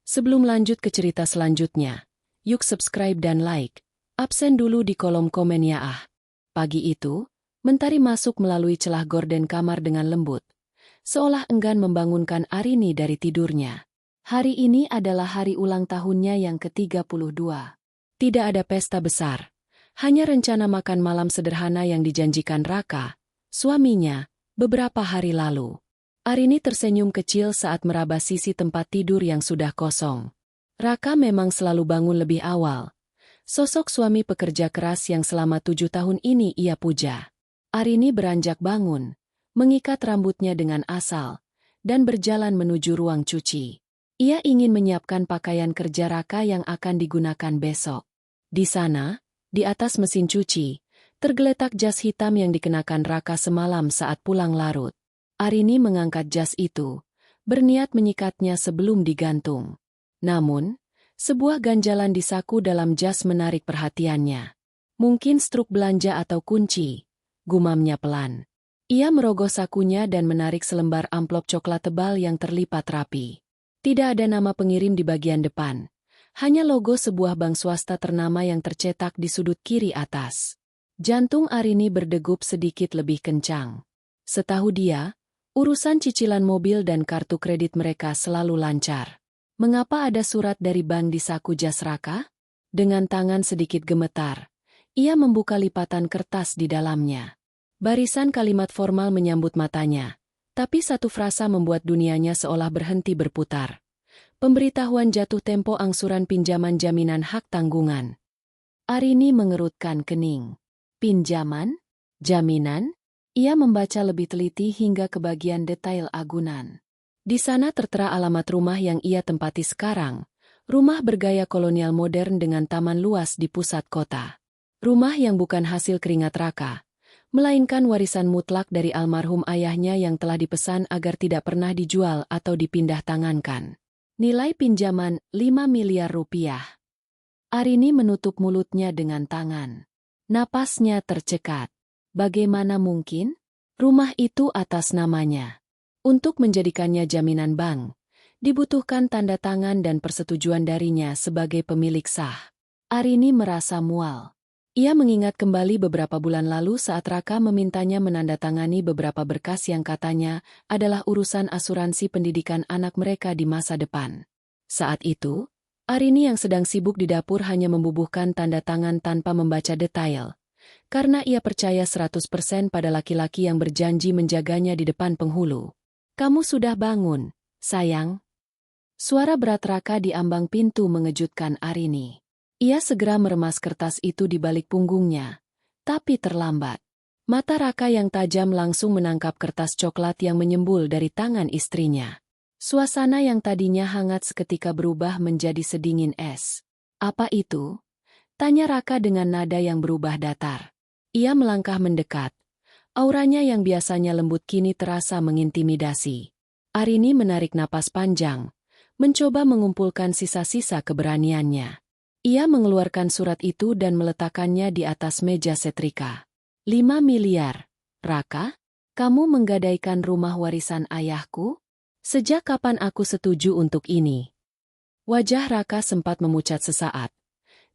Sebelum lanjut ke cerita selanjutnya, yuk subscribe dan like. Absen dulu di kolom komen ya ah. Pagi itu, Mentari masuk melalui celah gorden kamar dengan lembut, seolah enggan membangunkan Arini dari tidurnya. Hari ini adalah hari ulang tahunnya yang ke-32. Tidak ada pesta besar, hanya rencana makan malam sederhana yang dijanjikan Raka, suaminya, beberapa hari lalu. Arini tersenyum kecil saat meraba sisi tempat tidur yang sudah kosong. Raka memang selalu bangun lebih awal. Sosok suami pekerja keras yang selama 7 tahun ini ia puja. Arini beranjak bangun, mengikat rambutnya dengan asal, dan berjalan menuju ruang cuci. Ia ingin menyiapkan pakaian kerja Raka yang akan digunakan besok. Di sana, di atas mesin cuci, tergeletak jas hitam yang dikenakan Raka semalam saat pulang larut. Arini mengangkat jas itu, berniat menyikatnya sebelum digantung. Namun, sebuah ganjalan di saku dalam jas menarik perhatiannya. Mungkin struk belanja atau kunci, gumamnya pelan. Ia merogoh sakunya dan menarik selembar amplop coklat tebal yang terlipat rapi. Tidak ada nama pengirim di bagian depan. Hanya logo sebuah bank swasta ternama yang tercetak di sudut kiri atas. Jantung Arini berdegup sedikit lebih kencang. Setahu dia, urusan cicilan mobil dan kartu kredit mereka selalu lancar. Mengapa ada surat dari bank di saku jas Raka? Dengan tangan sedikit gemetar, ia membuka lipatan kertas di dalamnya. Barisan kalimat formal menyambut matanya, tapi satu frasa membuat dunianya seolah berhenti berputar. Pemberitahuan jatuh tempo angsuran pinjaman jaminan hak tanggungan. Arini mengerutkan kening. Pinjaman? Jaminan? Ia membaca lebih teliti hingga ke bagian detail agunan. Di sana tertera alamat rumah yang ia tempati sekarang, rumah bergaya kolonial modern dengan taman luas di pusat kota. Rumah yang bukan hasil keringat Raka, melainkan warisan mutlak dari almarhum ayahnya yang telah dipesan agar tidak pernah dijual atau dipindah tangankan. Nilai pinjaman 5 miliar rupiah. Arini menutup mulutnya dengan tangan. Napasnya tercekat. Bagaimana mungkin? Rumah itu atas namanya. Untuk menjadikannya jaminan bank, dibutuhkan tanda tangan dan persetujuan darinya sebagai pemilik sah. Arini merasa mual. Ia mengingat kembali beberapa bulan lalu saat Raka memintanya menandatangani beberapa berkas yang katanya adalah urusan asuransi pendidikan anak mereka di masa depan. Saat itu, Arini yang sedang sibuk di dapur hanya membubuhkan tanda tangan tanpa membaca detail. Karena ia percaya 100% pada laki-laki yang berjanji menjaganya di depan penghulu. "Kamu sudah bangun, sayang?" Suara berat Raka di ambang pintu mengejutkan Arini. Ia segera meremas kertas itu di balik punggungnya, tapi terlambat. Mata Raka yang tajam langsung menangkap kertas coklat yang menyembul dari tangan istrinya. Suasana yang tadinya hangat seketika berubah menjadi sedingin es. "Apa itu?" tanya Raka dengan nada yang berubah datar. Ia melangkah mendekat. Auranya yang biasanya lembut kini terasa mengintimidasi. Arini menarik napas panjang, mencoba mengumpulkan sisa-sisa keberaniannya. Ia mengeluarkan surat itu dan meletakkannya di atas meja setrika. 5 miliar. "Raka, kamu menggadaikan rumah warisan ayahku? Sejak kapan aku setuju untuk ini?" Wajah Raka sempat memucat sesaat.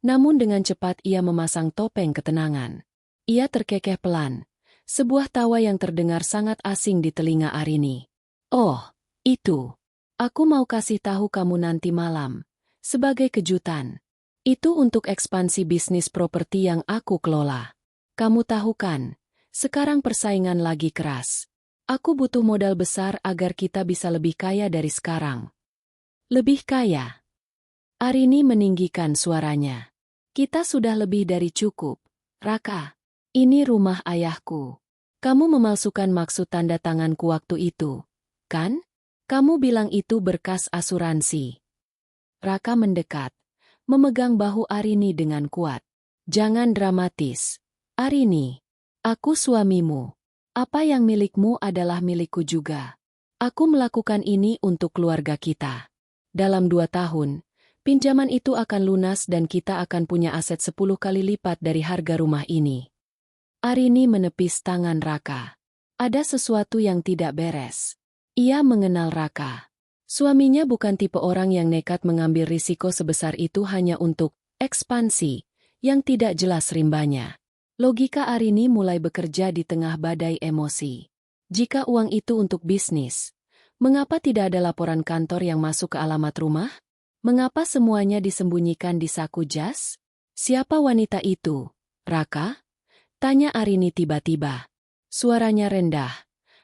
Namun dengan cepat ia memasang topeng ketenangan. Ia terkekeh pelan. Sebuah tawa yang terdengar sangat asing di telinga Arini. "Oh, itu. Aku mau kasih tahu kamu nanti malam. Sebagai kejutan. Itu untuk ekspansi bisnis properti yang aku kelola. Kamu tahu kan, sekarang persaingan lagi keras. Aku butuh modal besar agar kita bisa lebih kaya dari sekarang." "Lebih kaya?" Arini meninggikan suaranya. "Kita sudah lebih dari cukup, Raka. Ini rumah ayahku. Kamu memalsukan maksud tanda tanganku waktu itu, kan? Kamu bilang itu berkas asuransi." Raka mendekat, memegang bahu Arini dengan kuat. "Jangan dramatis, Arini. Aku suamimu. Apa yang milikmu adalah milikku juga. Aku melakukan ini untuk keluarga kita. Dalam 2 tahun, pinjaman itu akan lunas dan kita akan punya aset 10 kali lipat dari harga rumah ini." Arini menepis tangan Raka. Ada sesuatu yang tidak beres. Ia mengenal Raka. Suaminya bukan tipe orang yang nekat mengambil risiko sebesar itu hanya untuk ekspansi yang tidak jelas rimbanya. Logika Arini mulai bekerja di tengah badai emosi. Jika uang itu untuk bisnis, mengapa tidak ada laporan kantor yang masuk ke alamat rumah? Mengapa semuanya disembunyikan di saku jas? Siapa wanita itu? Raka? Tanya Arini tiba-tiba. Suaranya rendah,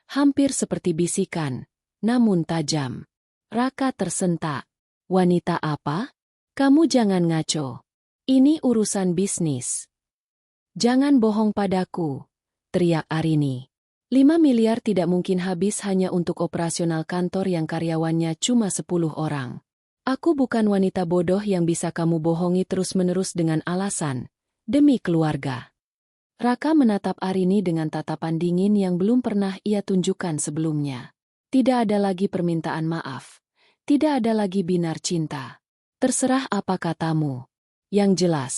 hampir seperti bisikan, namun tajam. Raka tersentak. Wanita apa? Kamu jangan ngaco. Ini urusan bisnis. Jangan bohong padaku, teriak Arini. 5 miliar tidak mungkin habis hanya untuk operasional kantor yang karyawannya cuma 10 orang. Aku bukan wanita bodoh yang bisa kamu bohongi terus-menerus dengan alasan, demi keluarga. Raka menatap Arini dengan tatapan dingin yang belum pernah ia tunjukkan sebelumnya. Tidak ada lagi permintaan maaf. Tidak ada lagi binar cinta. Terserah apa katamu. Yang jelas,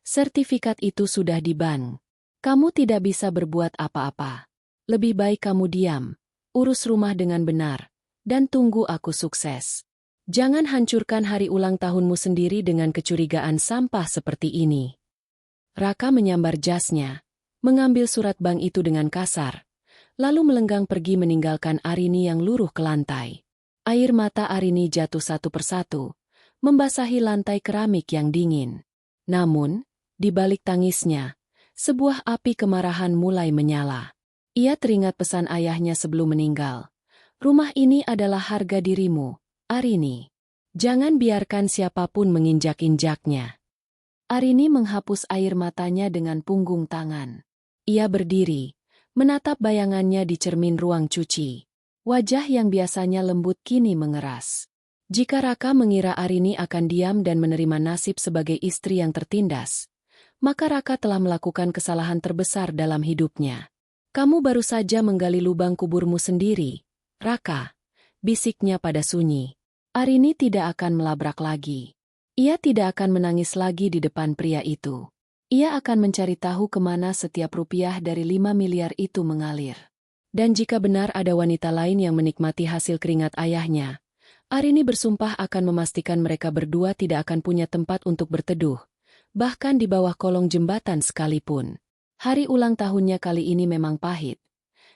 sertifikat itu sudah di-ban. Kamu tidak bisa berbuat apa-apa. Lebih baik kamu diam, urus rumah dengan benar, dan tunggu aku sukses. Jangan hancurkan hari ulang tahunmu sendiri dengan kecurigaan sampah seperti ini. Raka menyambar jasnya, mengambil surat bank itu dengan kasar, lalu melenggang pergi meninggalkan Arini yang luruh ke lantai. Air mata Arini jatuh satu persatu, membasahi lantai keramik yang dingin. Namun, di balik tangisnya, sebuah api kemarahan mulai menyala. Ia teringat pesan ayahnya sebelum meninggal. Rumah ini adalah harga dirimu, Arini. Jangan biarkan siapapun menginjak-injaknya. Arini menghapus air matanya dengan punggung tangan. Ia berdiri, menatap bayangannya di cermin ruang cuci. Wajah yang biasanya lembut kini mengeras. Jika Raka mengira Arini akan diam dan menerima nasib sebagai istri yang tertindas, maka Raka telah melakukan kesalahan terbesar dalam hidupnya. Kamu baru saja menggali lubang kuburmu sendiri, Raka, bisiknya pada sunyi. Arini tidak akan melabrak lagi. Ia tidak akan menangis lagi di depan pria itu. Ia akan mencari tahu kemana setiap rupiah dari 5 miliar itu mengalir. Dan jika benar ada wanita lain yang menikmati hasil keringat ayahnya, Arini bersumpah akan memastikan mereka berdua tidak akan punya tempat untuk berteduh, bahkan di bawah kolong jembatan sekalipun. Hari ulang tahunnya kali ini memang pahit,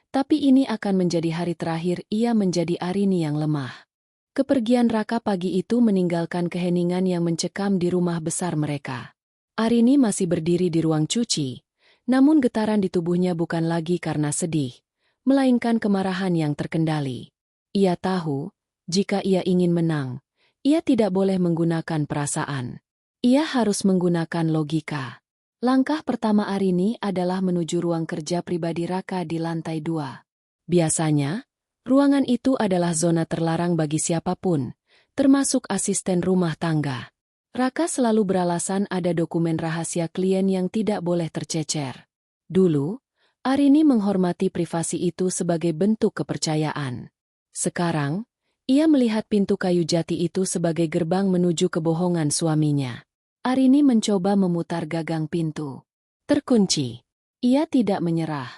tapi ini akan menjadi hari terakhir ia menjadi Arini yang lemah. Kepergian Raka pagi itu meninggalkan keheningan yang mencekam di rumah besar mereka. Arini masih berdiri di ruang cuci, namun getaran di tubuhnya bukan lagi karena sedih, melainkan kemarahan yang terkendali. Ia tahu, jika ia ingin menang, ia tidak boleh menggunakan perasaan. Ia harus menggunakan logika. Langkah pertama Arini adalah menuju ruang kerja pribadi Raka di lantai 2. Biasanya, ruangan itu adalah zona terlarang bagi siapapun, termasuk asisten rumah tangga. Raka selalu beralasan ada dokumen rahasia klien yang tidak boleh tercecer. Dulu, Arini menghormati privasi itu sebagai bentuk kepercayaan. Sekarang, ia melihat pintu kayu jati itu sebagai gerbang menuju kebohongan suaminya. Arini mencoba memutar gagang pintu. Terkunci. Ia tidak menyerah.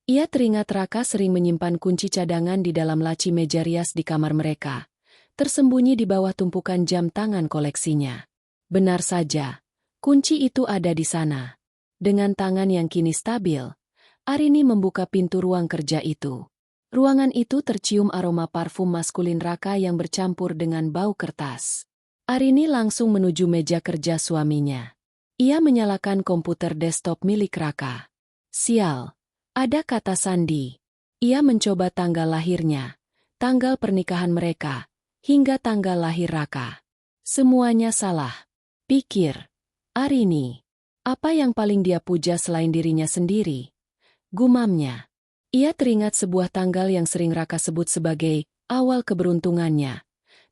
Ia teringat Raka sering menyimpan kunci cadangan di dalam laci meja rias di kamar mereka, tersembunyi di bawah tumpukan jam tangan koleksinya. Benar saja, kunci itu ada di sana. Dengan tangan yang kini stabil, Arini membuka pintu ruang kerja itu. Ruangan itu tercium aroma parfum maskulin Raka yang bercampur dengan bau kertas. Arini langsung menuju meja kerja suaminya. Ia menyalakan komputer desktop milik Raka. Sial, ada kata sandi. Ia mencoba tanggal lahirnya, tanggal pernikahan mereka, hingga tanggal lahir Raka. Semuanya salah. Pikir, Arini, apa yang paling dia puja selain dirinya sendiri? Gumamnya. Ia teringat sebuah tanggal yang sering Raka sebut sebagai awal keberuntungannya.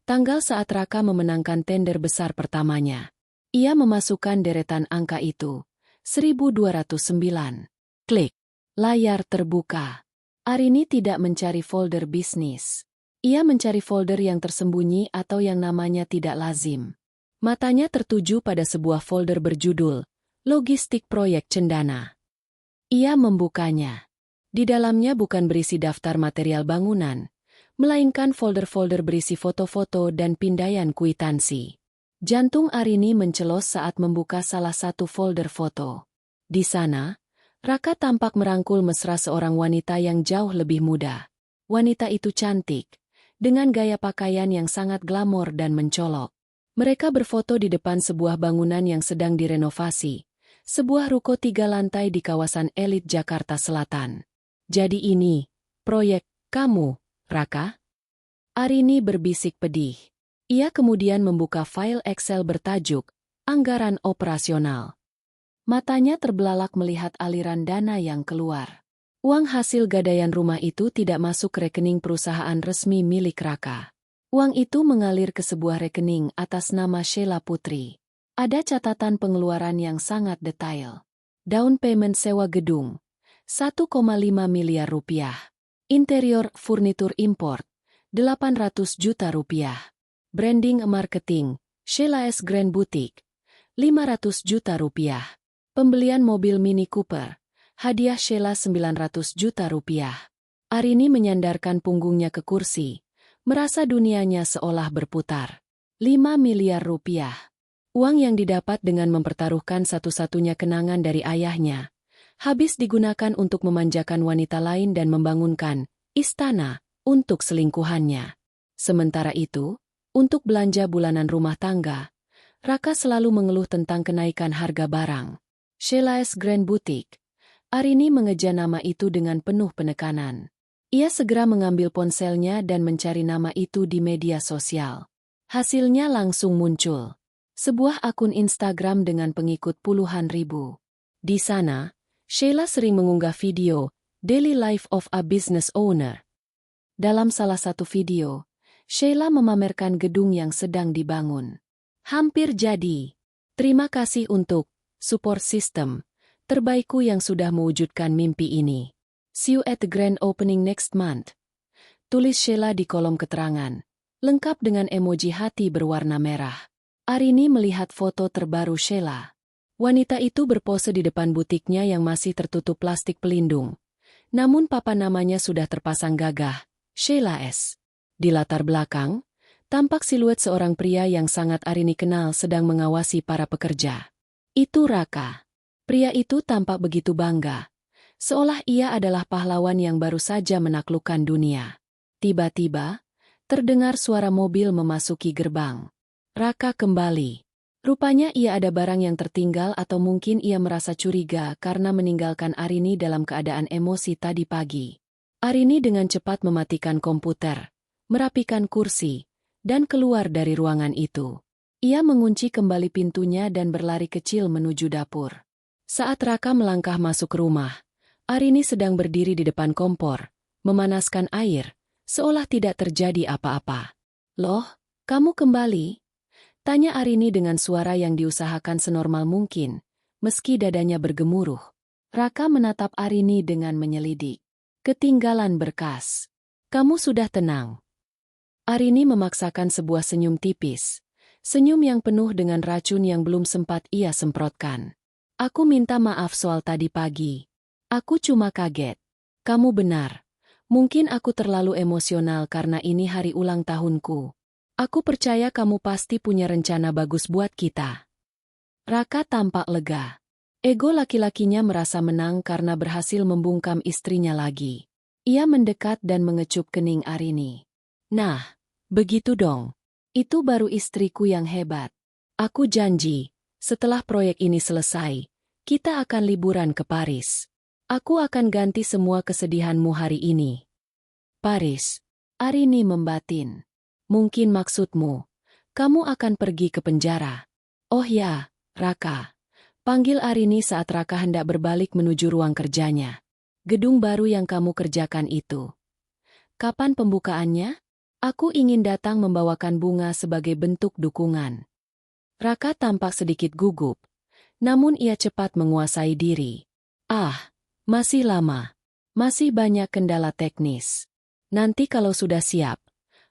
Tanggal saat Raka memenangkan tender besar pertamanya. Ia memasukkan deretan angka itu. 1209. Klik. Layar terbuka. Arini tidak mencari folder bisnis. Ia mencari folder yang tersembunyi atau yang namanya tidak lazim. Matanya tertuju pada sebuah folder berjudul Logistik Proyek Cendana. Ia membukanya. Di dalamnya bukan berisi daftar material bangunan, melainkan folder-folder berisi foto-foto dan pindaian kwitansi. Jantung Arini mencelos saat membuka salah satu folder foto. Di sana, Raka tampak merangkul mesra seorang wanita yang jauh lebih muda. Wanita itu cantik, dengan gaya pakaian yang sangat glamor dan mencolok. Mereka berfoto di depan sebuah bangunan yang sedang direnovasi, sebuah ruko 3 lantai di kawasan elit Jakarta Selatan. Jadi ini, proyek kamu, Raka? Arini berbisik pedih. Ia kemudian membuka file Excel bertajuk, Anggaran Operasional. Matanya terbelalak melihat aliran dana yang keluar. Uang hasil gadaian rumah itu tidak masuk rekening perusahaan resmi milik Raka. Uang itu mengalir ke sebuah rekening atas nama Sheila Putri. Ada catatan pengeluaran yang sangat detail. Down payment sewa gedung, 1,5 miliar rupiah. Interior furnitur import, 800 juta rupiah. Branding marketing, Sheila S. Grand Boutique, 500 juta rupiah. Pembelian mobil Mini Cooper, hadiah Sheila 900 juta rupiah. Arini menyandarkan punggungnya ke kursi, merasa dunianya seolah berputar. 5 miliar rupiah. Uang yang didapat dengan mempertaruhkan satu-satunya kenangan dari ayahnya, habis digunakan untuk memanjakan wanita lain dan membangunkan istana untuk selingkuhannya. Sementara itu, untuk belanja bulanan rumah tangga, Raka selalu mengeluh tentang kenaikan harga barang. Sheila S. Grand Boutique. Arini mengeja nama itu dengan penuh penekanan. Ia segera mengambil ponselnya dan mencari nama itu di media sosial. Hasilnya langsung muncul. Sebuah akun Instagram dengan pengikut puluhan ribu. Di sana, Sheila sering mengunggah video Daily Life of a Business Owner. Dalam salah satu video, Sheila memamerkan gedung yang sedang dibangun. Hampir jadi. Terima kasih untuk support system terbaikku yang sudah mewujudkan mimpi ini. See you at the grand opening next month. Tulis Sheila di kolom keterangan, lengkap dengan emoji hati berwarna merah. Arini melihat foto terbaru Sheila. Wanita itu berpose di depan butiknya yang masih tertutup plastik pelindung. Namun papan namanya sudah terpasang gagah, Sheila S. Di latar belakang, tampak siluet seorang pria yang sangat Arini kenal sedang mengawasi para pekerja. Itu Raka. Pria itu tampak begitu bangga, seolah ia adalah pahlawan yang baru saja menaklukkan dunia. Tiba-tiba, terdengar suara mobil memasuki gerbang. Raka kembali. Rupanya ia ada barang yang tertinggal atau mungkin ia merasa curiga karena meninggalkan Arini dalam keadaan emosi tadi pagi. Arini dengan cepat mematikan komputer, merapikan kursi, dan keluar dari ruangan itu. Ia mengunci kembali pintunya dan berlari kecil menuju dapur. Saat Raka melangkah masuk rumah, Arini sedang berdiri di depan kompor, memanaskan air, seolah tidak terjadi apa-apa. "Loh, kamu kembali?" tanya Arini dengan suara yang diusahakan senormal mungkin, meski dadanya bergemuruh. Raka menatap Arini dengan menyelidik. "Ketinggalan berkas. Kamu sudah tenang?" Arini memaksakan sebuah senyum tipis. Senyum yang penuh dengan racun yang belum sempat ia semprotkan. "Aku minta maaf soal tadi pagi. Aku cuma kaget." "Kamu benar. Mungkin aku terlalu emosional karena ini hari ulang tahunku. Aku percaya kamu pasti punya rencana bagus buat kita." Raka tampak lega. Ego laki-lakinya merasa menang karena berhasil membungkam istrinya lagi. Ia mendekat dan mengecup kening Arini. "Nah, begitu dong. Itu baru istriku yang hebat. Aku janji, setelah proyek ini selesai, kita akan liburan ke Paris. Aku akan ganti semua kesedihanmu hari ini." "Paris?" Arini membatin. "Mungkin maksudmu, kamu akan pergi ke penjara." "Oh ya, Raka." Panggil Arini saat Raka hendak berbalik menuju ruang kerjanya. "Gedung baru yang kamu kerjakan itu. Kapan pembukaannya? Aku ingin datang membawakan bunga sebagai bentuk dukungan." Raka tampak sedikit gugup, namun ia cepat menguasai diri. "Ah, masih lama. Masih banyak kendala teknis. Nanti kalau sudah siap,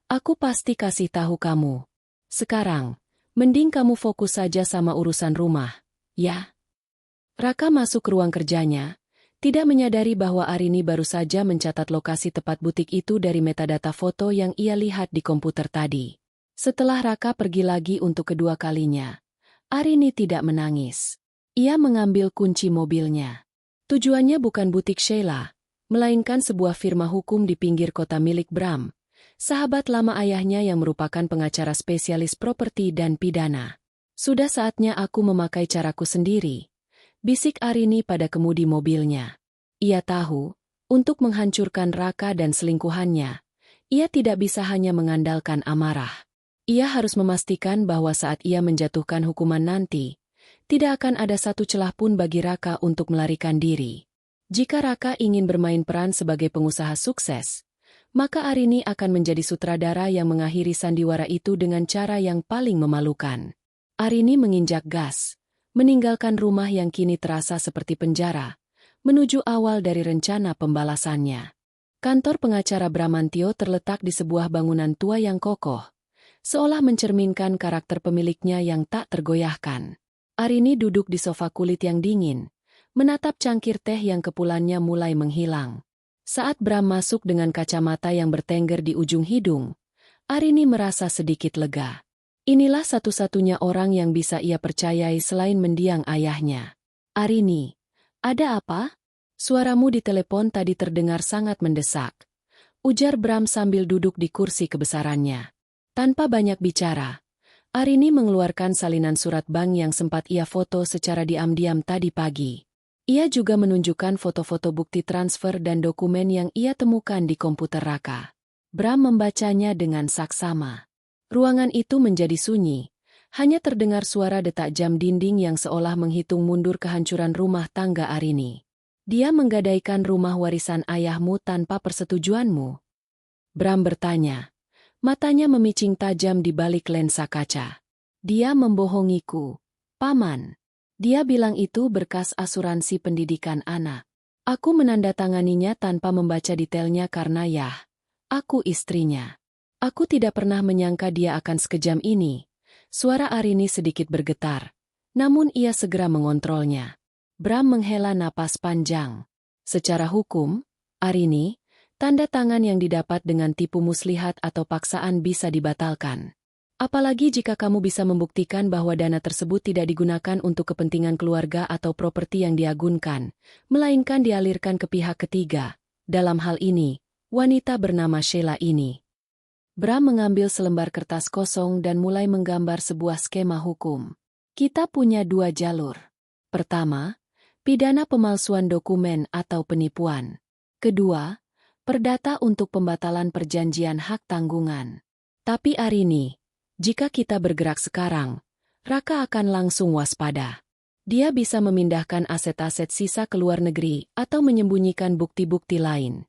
aku pasti kasih tahu kamu. Sekarang, mending kamu fokus saja sama urusan rumah, ya?" Raka masuk ke ruang kerjanya, Tidak menyadari bahwa Arini baru saja mencatat lokasi tepat butik itu dari metadata foto yang ia lihat di komputer tadi. Setelah Raka pergi lagi untuk kedua kalinya, Arini tidak menangis. Ia mengambil kunci mobilnya. Tujuannya bukan butik Sheila, melainkan sebuah firma hukum di pinggir kota milik Bram, sahabat lama ayahnya yang merupakan pengacara spesialis properti dan pidana. Sudah saatnya aku memakai caraku sendiri, bisik Arini pada kemudi mobilnya. Ia tahu, untuk menghancurkan Raka dan selingkuhannya, ia tidak bisa hanya mengandalkan amarah. Ia harus memastikan bahwa saat ia menjatuhkan hukuman nanti, tidak akan ada satu celah pun bagi Raka untuk melarikan diri. Jika Raka ingin bermain peran sebagai pengusaha sukses, maka Arini akan menjadi sutradara yang mengakhiri sandiwara itu dengan cara yang paling memalukan. Arini menginjak gas, meninggalkan rumah yang kini terasa seperti penjara, menuju awal dari rencana pembalasannya. Kantor pengacara Bramantio terletak di sebuah bangunan tua yang kokoh, seolah mencerminkan karakter pemiliknya yang tak tergoyahkan. Arini duduk di sofa kulit yang dingin, menatap cangkir teh yang kepulannya mulai menghilang. Saat Bram masuk dengan kacamata yang bertengger di ujung hidung, Arini merasa sedikit lega. Inilah satu-satunya orang yang bisa ia percayai selain mendiang ayahnya. Arini, ada apa? Suaramu di telepon tadi terdengar sangat mendesak, ujar Bram sambil duduk di kursi kebesarannya. Tanpa banyak bicara, Arini mengeluarkan salinan surat bank yang sempat ia foto secara diam-diam tadi pagi. Ia juga menunjukkan foto-foto bukti transfer dan dokumen yang ia temukan di komputer Raka. Bram membacanya dengan saksama. Ruangan itu menjadi sunyi, hanya terdengar suara detak jam dinding yang seolah menghitung mundur kehancuran rumah tangga Arini. Dia menggadaikan rumah warisan ayahmu tanpa persetujuanmu? Bram bertanya. Matanya memicing tajam di balik lensa kaca. Dia membohongiku, Paman. Dia bilang itu berkas asuransi pendidikan anak. Aku menandatanganinya tanpa membaca detailnya karena aku istrinya. Aku tidak pernah menyangka dia akan sekejam ini. Suara Arini sedikit bergetar, namun ia segera mengontrolnya. Bram menghela napas panjang. Secara hukum, Arini, tanda tangan yang didapat dengan tipu muslihat atau paksaan bisa dibatalkan. Apalagi jika kamu bisa membuktikan bahwa dana tersebut tidak digunakan untuk kepentingan keluarga atau properti yang diagunkan, melainkan dialirkan ke pihak ketiga. Dalam hal ini, wanita bernama Sheila ini. Bram mengambil selembar kertas kosong dan mulai menggambar sebuah skema hukum. Kita punya dua jalur. Pertama, pidana pemalsuan dokumen atau penipuan. Kedua, perdata untuk pembatalan perjanjian hak tanggungan. Tapi Arini, jika kita bergerak sekarang, Raka akan langsung waspada. Dia bisa memindahkan aset-aset sisa ke luar negeri atau menyembunyikan bukti-bukti lain.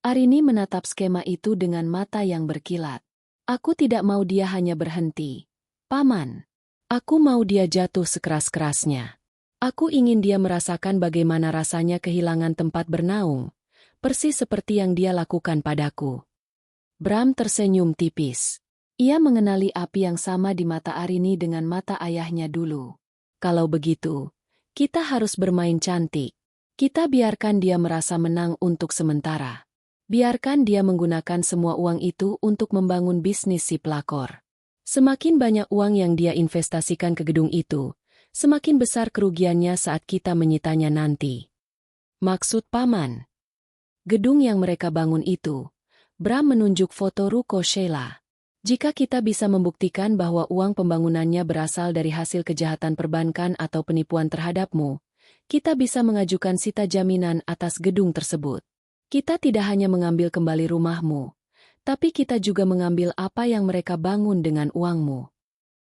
Arini menatap skema itu dengan mata yang berkilat. Aku tidak mau dia hanya berhenti. Paman, aku mau dia jatuh sekeras-kerasnya. Aku ingin dia merasakan bagaimana rasanya kehilangan tempat bernaung, persis seperti yang dia lakukan padaku. Bram tersenyum tipis. Ia mengenali api yang sama di mata Arini dengan mata ayahnya dulu. Kalau begitu, kita harus bermain cantik. Kita biarkan dia merasa menang untuk sementara. Biarkan dia menggunakan semua uang itu untuk membangun bisnis si pelakor. Semakin banyak uang yang dia investasikan ke gedung itu, semakin besar kerugiannya saat kita menyitanya nanti. Maksud Paman? Gedung yang mereka bangun itu, Bram menunjuk foto ruko Sheila. Jika kita bisa membuktikan bahwa uang pembangunannya berasal dari hasil kejahatan perbankan atau penipuan terhadapmu, kita bisa mengajukan sita jaminan atas gedung tersebut. Kita tidak hanya mengambil kembali rumahmu, tapi kita juga mengambil apa yang mereka bangun dengan uangmu.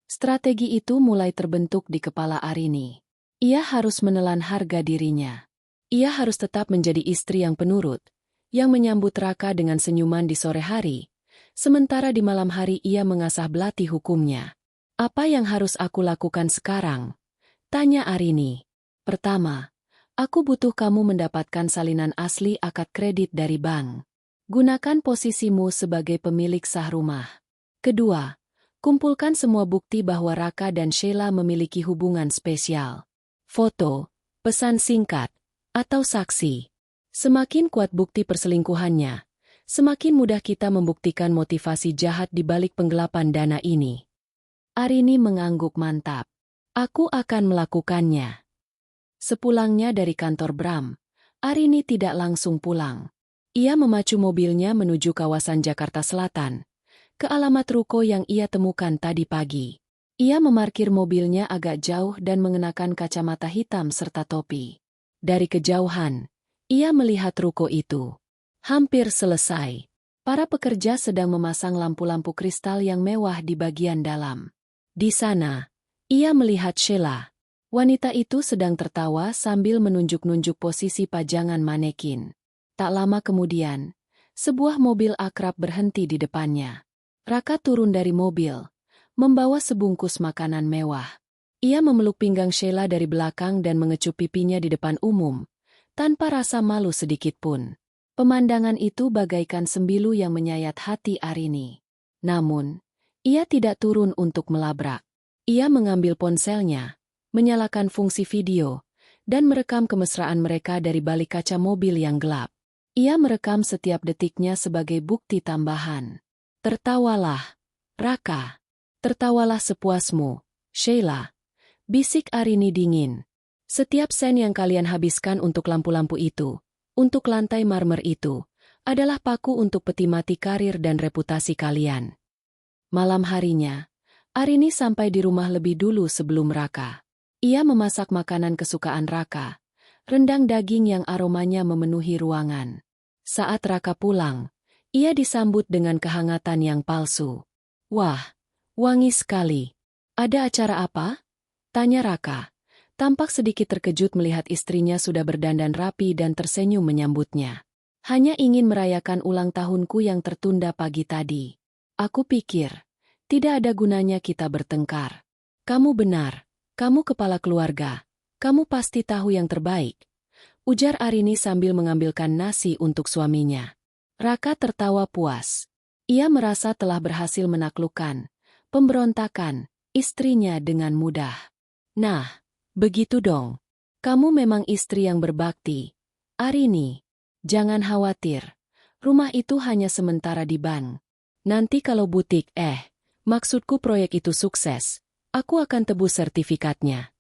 Strategi itu mulai terbentuk di kepala Arini. Ia harus menelan harga dirinya. Ia harus tetap menjadi istri yang penurut, yang menyambut Raka dengan senyuman di sore hari, sementara di malam hari ia mengasah belati hukumnya. Apa yang harus aku lakukan sekarang? Tanya Arini. Pertama, aku butuh kamu mendapatkan salinan asli akad kredit dari bank. Gunakan posisimu sebagai pemilik sah rumah. Kedua, kumpulkan semua bukti bahwa Raka dan Sheila memiliki hubungan spesial. Foto, pesan singkat, atau saksi. Semakin kuat bukti perselingkuhannya, semakin mudah kita membuktikan motivasi jahat di balik penggelapan dana ini. Arini mengangguk mantap. Aku akan melakukannya. Sepulangnya dari kantor Bram, Arini tidak langsung pulang. Ia memacu mobilnya menuju kawasan Jakarta Selatan, ke alamat ruko yang ia temukan tadi pagi. Ia memarkir mobilnya agak jauh dan mengenakan kacamata hitam serta topi. Dari kejauhan, ia melihat ruko itu. Hampir selesai. Para pekerja sedang memasang lampu-lampu kristal yang mewah di bagian dalam. Di sana, ia melihat Sheila. Wanita itu sedang tertawa sambil menunjuk-nunjuk posisi pajangan manekin. Tak lama kemudian, sebuah mobil akrab berhenti di depannya. Raka turun dari mobil, membawa sebungkus makanan mewah. Ia memeluk pinggang Sheila dari belakang dan mengecup pipinya di depan umum, tanpa rasa malu sedikit pun. Pemandangan itu bagaikan sembilu yang menyayat hati Arini. Namun, ia tidak turun untuk melabrak. Ia mengambil ponselnya, menyalakan fungsi video, dan merekam kemesraan mereka dari balik kaca mobil yang gelap. Ia merekam setiap detiknya sebagai bukti tambahan. Tertawalah, Raka. Tertawalah sepuasmu, Sheila. Bisik Arini dingin. Setiap sen yang kalian habiskan untuk lampu-lampu itu, untuk lantai marmer itu, adalah paku untuk peti mati karir dan reputasi kalian. Malam harinya, Arini sampai di rumah lebih dulu sebelum Raka. Ia memasak makanan kesukaan Raka, rendang daging yang aromanya memenuhi ruangan. Saat Raka pulang, ia disambut dengan kehangatan yang palsu. Wah, wangi sekali. Ada acara apa? Tanya Raka, tampak sedikit terkejut melihat istrinya sudah berdandan rapi dan tersenyum menyambutnya. Hanya ingin merayakan ulang tahunku yang tertunda pagi tadi. Aku pikir, tidak ada gunanya kita bertengkar. Kamu benar, kamu kepala keluarga, kamu pasti tahu yang terbaik. Ujar Arini sambil mengambilkan nasi untuk suaminya. Raka tertawa puas. Ia merasa telah berhasil menaklukkan pemberontakan istrinya dengan mudah. Nah, begitu dong. Kamu memang istri yang berbakti. Arini, jangan khawatir. Rumah itu hanya sementara di bank. Nanti kalau butik, maksudku proyek itu sukses, aku akan tebus sertifikatnya.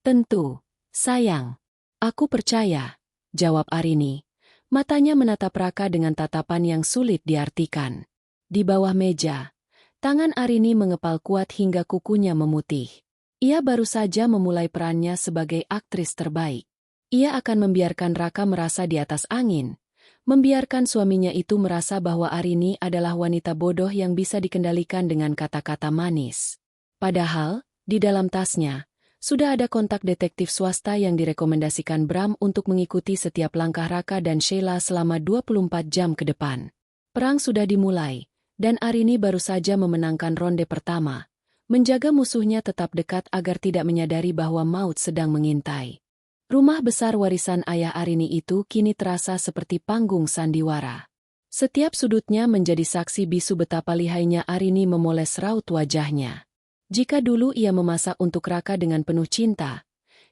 Tentu, sayang. Aku percaya, jawab Arini. Matanya menatap Raka dengan tatapan yang sulit diartikan. Di bawah meja, tangan Arini mengepal kuat hingga kukunya memutih. Ia baru saja memulai perannya sebagai aktris terbaik. Ia akan membiarkan Raka merasa di atas angin, membiarkan suaminya itu merasa bahwa Arini adalah wanita bodoh yang bisa dikendalikan dengan kata-kata manis. Padahal, di dalam tasnya, sudah ada kontak detektif swasta yang direkomendasikan Bram untuk mengikuti setiap langkah Raka dan Sheila selama 24 jam ke depan. Perang sudah dimulai, dan Arini baru saja memenangkan ronde pertama, menjaga musuhnya tetap dekat agar tidak menyadari bahwa maut sedang mengintai. Rumah besar warisan ayah Arini itu kini terasa seperti panggung sandiwara. Setiap sudutnya menjadi saksi bisu betapa lihainya Arini memoles raut wajahnya. Jika dulu ia memasak untuk Raka dengan penuh cinta,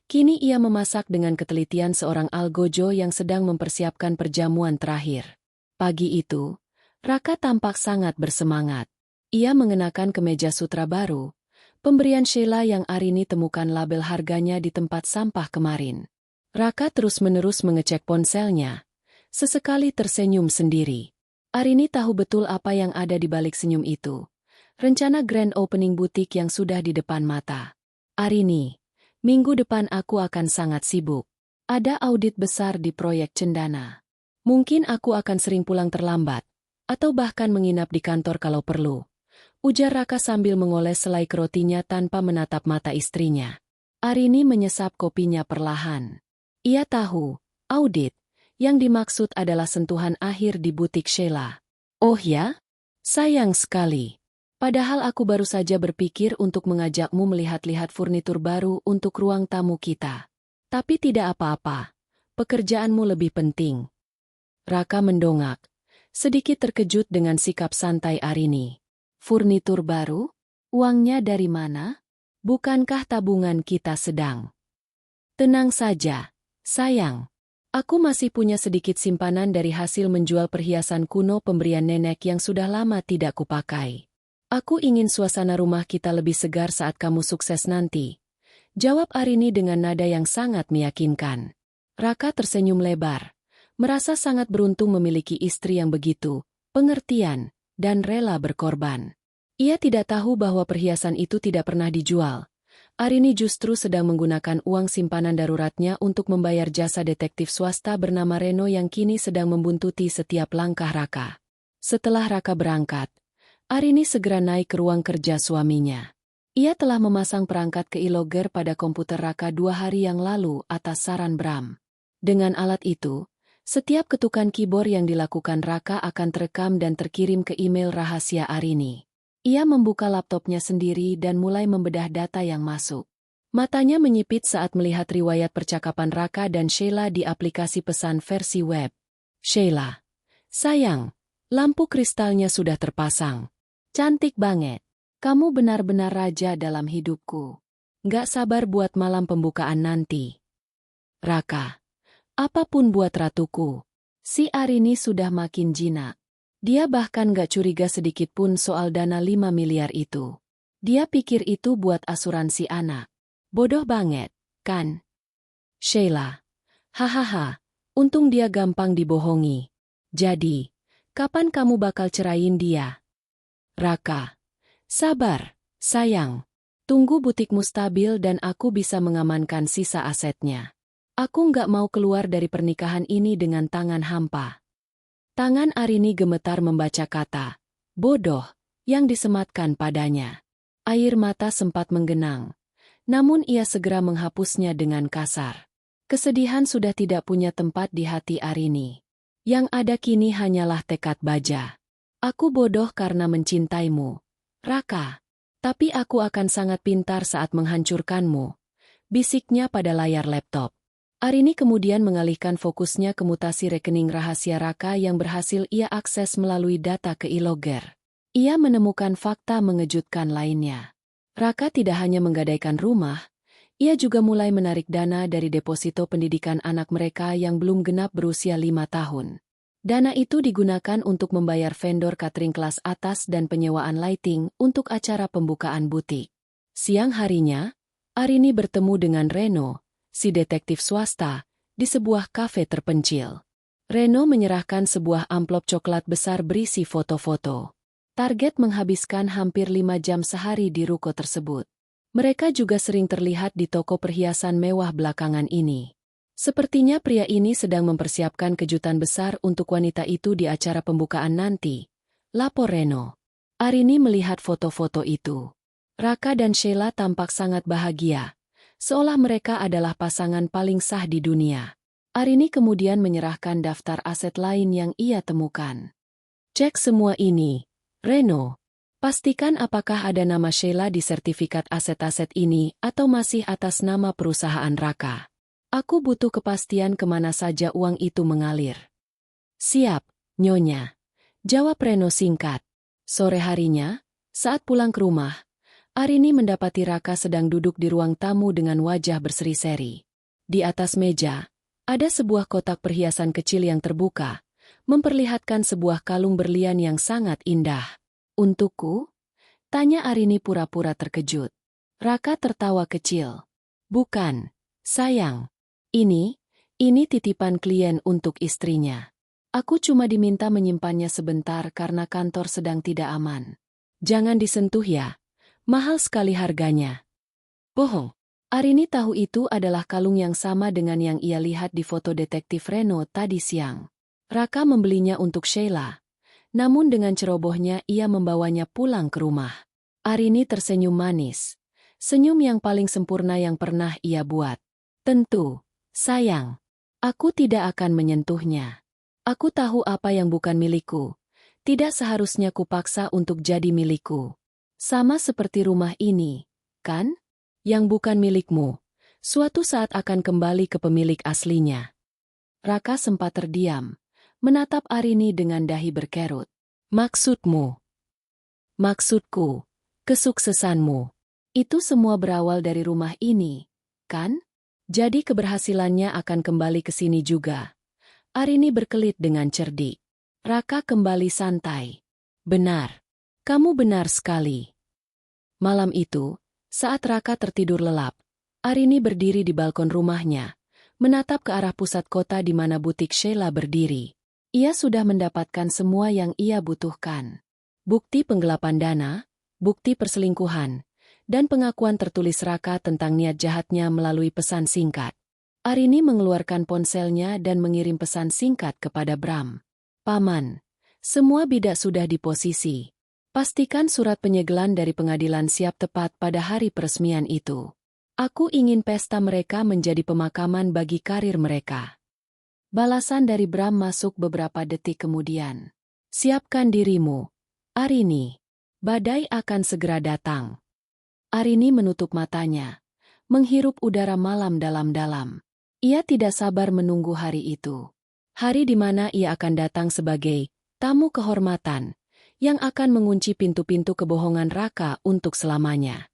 kini ia memasak dengan ketelitian seorang algojo yang sedang mempersiapkan perjamuan terakhir. Pagi itu, Raka tampak sangat bersemangat. Ia mengenakan kemeja sutra baru, pemberian Sheila yang Arini temukan label harganya di tempat sampah kemarin. Raka terus-menerus mengecek ponselnya, sesekali tersenyum sendiri. Arini tahu betul apa yang ada di balik senyum itu. Rencana grand opening butik yang sudah di depan mata. Arini, minggu depan aku akan sangat sibuk. Ada audit besar di proyek Cendana. Mungkin aku akan sering pulang terlambat, atau bahkan menginap di kantor kalau perlu. Ujar Raka sambil mengoles selai rotinya tanpa menatap mata istrinya. Arini menyesap kopinya perlahan. Ia tahu, audit, yang dimaksud adalah sentuhan akhir di butik Sheila. Oh ya? Sayang sekali. Padahal aku baru saja berpikir untuk mengajakmu melihat-lihat furnitur baru untuk ruang tamu kita. Tapi tidak apa-apa, pekerjaanmu lebih penting. Raka mendongak, sedikit terkejut dengan sikap santai Arini. Furnitur baru? Uangnya dari mana? Bukankah tabungan kita sedang? Tenang saja, sayang. Aku masih punya sedikit simpanan dari hasil menjual perhiasan kuno pemberian nenek yang sudah lama tidak kupakai. Aku ingin suasana rumah kita lebih segar saat kamu sukses nanti. Jawab Arini dengan nada yang sangat meyakinkan. Raka tersenyum lebar. Merasa sangat beruntung memiliki istri yang begitu, pengertian, dan rela berkorban. Ia tidak tahu bahwa perhiasan itu tidak pernah dijual. Arini justru sedang menggunakan uang simpanan daruratnya untuk membayar jasa detektif swasta bernama Reno yang kini sedang membuntuti setiap langkah Raka. Setelah Raka berangkat, Arini segera naik ke ruang kerja suaminya. Ia telah memasang perangkat keylogger pada komputer Raka 2 hari yang lalu atas saran Bram. Dengan alat itu, setiap ketukan keyboard yang dilakukan Raka akan terekam dan terkirim ke email rahasia Arini. Ia membuka laptopnya sendiri dan mulai membedah data yang masuk. Matanya menyipit saat melihat riwayat percakapan Raka dan Sheila di aplikasi pesan versi web. Sheila, sayang, lampu kristalnya sudah terpasang. Cantik banget. Kamu benar-benar raja dalam hidupku. Nggak sabar buat malam pembukaan nanti. Raka, apapun buat ratuku. Si Arini sudah makin jinak. Dia bahkan gak curiga sedikit pun soal dana 5 miliar itu. Dia pikir itu buat asuransi anak. Bodoh banget, kan? Sheila. Hahaha, untung dia gampang dibohongi. Jadi, kapan kamu bakal cerain dia? Raka. Sabar, sayang. Tunggu butikmu stabil dan aku bisa mengamankan sisa asetnya. Aku nggak mau keluar dari pernikahan ini dengan tangan hampa. Tangan Arini gemetar membaca kata bodoh yang disematkan padanya. Air mata sempat menggenang, namun ia segera menghapusnya dengan kasar. Kesedihan sudah tidak punya tempat di hati Arini. Yang ada kini hanyalah tekad baja. Aku bodoh karena mencintaimu, Raka. Tapi aku akan sangat pintar saat menghancurkanmu, bisiknya pada layar laptop. Arini kemudian mengalihkan fokusnya ke mutasi rekening rahasia Raka yang berhasil ia akses melalui data keylogger. Ia menemukan fakta mengejutkan lainnya. Raka tidak hanya menggadaikan rumah, ia juga mulai menarik dana dari deposito pendidikan anak mereka yang belum genap berusia 5 tahun. Dana itu digunakan untuk membayar vendor catering kelas atas dan penyewaan lighting untuk acara pembukaan butik. Siang harinya, Arini bertemu dengan Reno, si detektif swasta, di sebuah kafe terpencil. Reno menyerahkan sebuah amplop coklat besar berisi foto-foto. Target menghabiskan hampir 5 jam sehari di ruko tersebut. Mereka juga sering terlihat di toko perhiasan mewah belakangan ini. Sepertinya pria ini sedang mempersiapkan kejutan besar untuk wanita itu di acara pembukaan nanti, lapor Reno. Arini melihat foto-foto itu. Raka dan Sheila tampak sangat bahagia, seolah mereka adalah pasangan paling sah di dunia. Arini kemudian menyerahkan daftar aset lain yang ia temukan. Cek semua ini, Reno. Pastikan apakah ada nama Sheila di sertifikat aset-aset ini atau masih atas nama perusahaan Raka. Aku butuh kepastian kemana saja uang itu mengalir. Siap, Nyonya. Jawab Reno singkat. Sore harinya, saat pulang ke rumah, Arini mendapati Raka sedang duduk di ruang tamu dengan wajah berseri-seri. Di atas meja, ada sebuah kotak perhiasan kecil yang terbuka, memperlihatkan sebuah kalung berlian yang sangat indah. Untukku? Tanya Arini pura-pura terkejut. Raka tertawa kecil. Bukan, sayang. Ini titipan klien untuk istrinya. Aku cuma diminta menyimpannya sebentar karena kantor sedang tidak aman. Jangan disentuh ya. Mahal sekali harganya. Bohong. Arini tahu itu adalah kalung yang sama dengan yang ia lihat di foto detektif Reno tadi siang. Raka membelinya untuk Sheila. Namun dengan cerobohnya ia membawanya pulang ke rumah. Arini tersenyum manis. Senyum yang paling sempurna yang pernah ia buat. Tentu, sayang. Aku tidak akan menyentuhnya. Aku tahu apa yang bukan milikku. Tidak seharusnya kupaksa untuk jadi milikku. Sama seperti rumah ini, kan? Yang bukan milikmu, suatu saat akan kembali ke pemilik aslinya. Raka sempat terdiam, menatap Arini dengan dahi berkerut. Maksudmu? Maksudku, kesuksesanmu. Itu semua berawal dari rumah ini, kan? Jadi keberhasilannya akan kembali ke sini juga. Arini berkelit dengan cerdik. Raka kembali santai. Benar. Kamu benar sekali. Malam itu, saat Raka tertidur lelap, Arini berdiri di balkon rumahnya, menatap ke arah pusat kota di mana butik Sheila berdiri. Ia sudah mendapatkan semua yang ia butuhkan. Bukti penggelapan dana, bukti perselingkuhan, dan pengakuan tertulis Raka tentang niat jahatnya melalui pesan singkat. Arini mengeluarkan ponselnya dan mengirim pesan singkat kepada Bram. Paman, semua bidak sudah di posisi. Pastikan surat penyegelan dari pengadilan siap tepat pada hari peresmian itu. Aku ingin pesta mereka menjadi pemakaman bagi karir mereka. Balasan dari Bram masuk beberapa detik kemudian. Siapkan dirimu, Arini. Badai akan segera datang. Arini menutup matanya, menghirup udara malam dalam-dalam. Ia tidak sabar menunggu hari itu. Hari di mana ia akan datang sebagai tamu kehormatan, yang akan mengunci pintu-pintu kebohongan Raka untuk selamanya.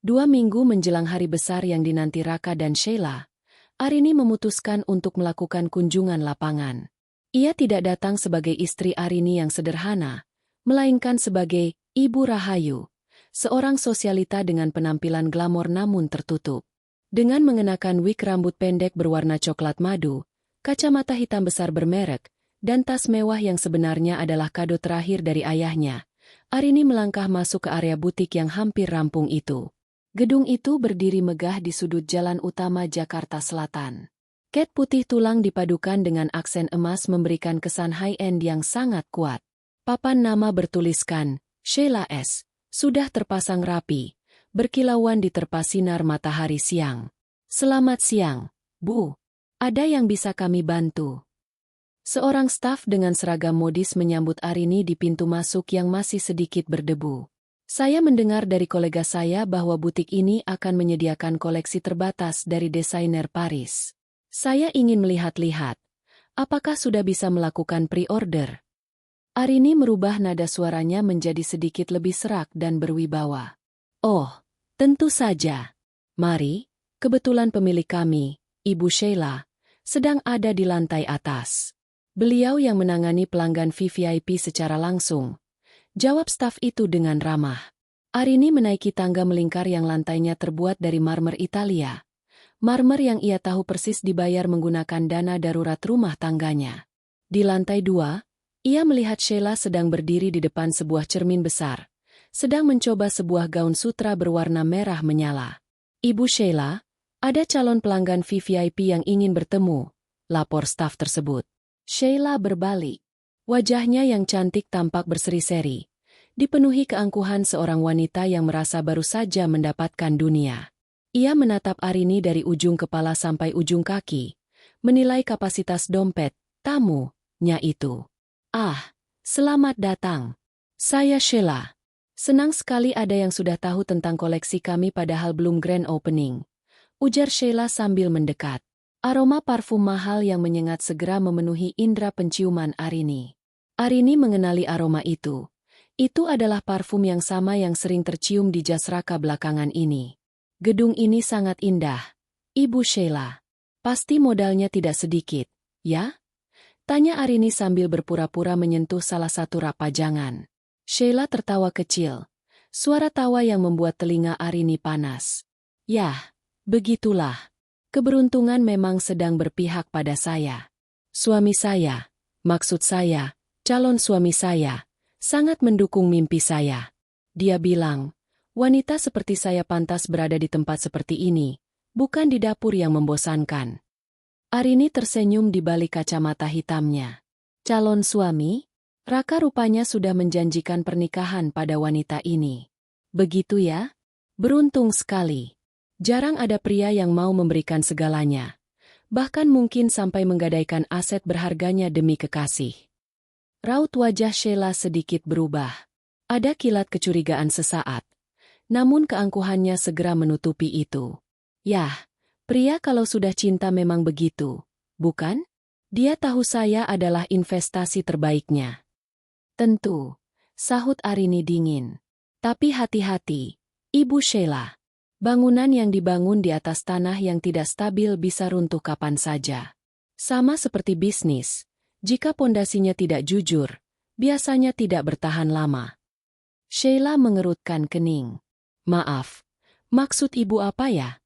2 minggu menjelang hari besar yang dinanti Raka dan Sheila, Arini memutuskan untuk melakukan kunjungan lapangan. Ia tidak datang sebagai istri Arini yang sederhana, melainkan sebagai Ibu Rahayu, seorang sosialita dengan penampilan glamor namun tertutup. Dengan mengenakan wig rambut pendek berwarna coklat madu, kacamata hitam besar bermerek, dan tas mewah yang sebenarnya adalah kado terakhir dari ayahnya, Arini melangkah masuk ke area butik yang hampir rampung itu. Gedung itu berdiri megah di sudut jalan utama Jakarta Selatan. Cat putih tulang dipadukan dengan aksen emas memberikan kesan high-end yang sangat kuat. Papan nama bertuliskan, Sheila S. Sudah terpasang rapi, berkilauan diterpa sinar matahari siang. Selamat siang, Bu. Ada yang bisa kami bantu? Seorang staf dengan seragam modis menyambut Arini di pintu masuk yang masih sedikit berdebu. Saya mendengar dari kolega saya bahwa butik ini akan menyediakan koleksi terbatas dari desainer Paris. Saya ingin melihat-lihat. Apakah sudah bisa melakukan pre-order? Arini merubah nada suaranya menjadi sedikit lebih serak dan berwibawa. Oh, tentu saja. Mari, kebetulan pemilik kami, Ibu Sheila, sedang ada di lantai atas. Beliau yang menangani pelanggan VVIP secara langsung. Jawab staf itu dengan ramah. Arini menaiki tangga melingkar yang lantainya terbuat dari marmer Italia. Marmer yang ia tahu persis dibayar menggunakan dana darurat rumah tangganya. Di lantai 2, ia melihat Sheila sedang berdiri di depan sebuah cermin besar, sedang mencoba sebuah gaun sutra berwarna merah menyala. Ibu Sheila, ada calon pelanggan VVIP yang ingin bertemu, lapor staf tersebut. Sheila berbalik. Wajahnya yang cantik tampak berseri-seri, dipenuhi keangkuhan seorang wanita yang merasa baru saja mendapatkan dunia. Ia menatap Arini dari ujung kepala sampai ujung kaki, menilai kapasitas dompet, tamunya itu. Ah, selamat datang. Saya Sheila. Senang sekali ada yang sudah tahu tentang koleksi kami padahal belum grand opening. Ujar Sheila sambil mendekat. Aroma parfum mahal yang menyengat segera memenuhi indera penciuman Arini. Arini mengenali aroma itu. Itu adalah parfum yang sama yang sering tercium di jas Raka belakangan ini. Gedung ini sangat indah, Ibu Sheila. Pasti modalnya tidak sedikit, ya? Tanya Arini sambil berpura-pura menyentuh salah satu rak pajangan. Sheila tertawa kecil. Suara tawa yang membuat telinga Arini panas. Yah, begitulah. Keberuntungan memang sedang berpihak pada saya. Suami saya, maksud saya, calon suami saya, sangat mendukung mimpi saya. Dia bilang, wanita seperti saya pantas berada di tempat seperti ini, bukan di dapur yang membosankan. Arini tersenyum di balik kacamata hitamnya. Calon suami? Raka rupanya sudah menjanjikan pernikahan pada wanita ini. Begitu ya? Beruntung sekali. Jarang ada pria yang mau memberikan segalanya. Bahkan mungkin sampai menggadaikan aset berharganya demi kekasih. Raut wajah Sheila sedikit berubah. Ada kilat kecurigaan sesaat. Namun keangkuhannya segera menutupi itu. Yah, pria kalau sudah cinta memang begitu, bukan? Dia tahu saya adalah investasi terbaiknya. Tentu, sahut Arini dingin. Tapi hati-hati, Ibu Sheila. Bangunan yang dibangun di atas tanah yang tidak stabil bisa runtuh kapan saja. Sama seperti bisnis, jika pondasinya tidak jujur, biasanya tidak bertahan lama. Sheila mengerutkan kening. Maaf, maksud ibu apa ya?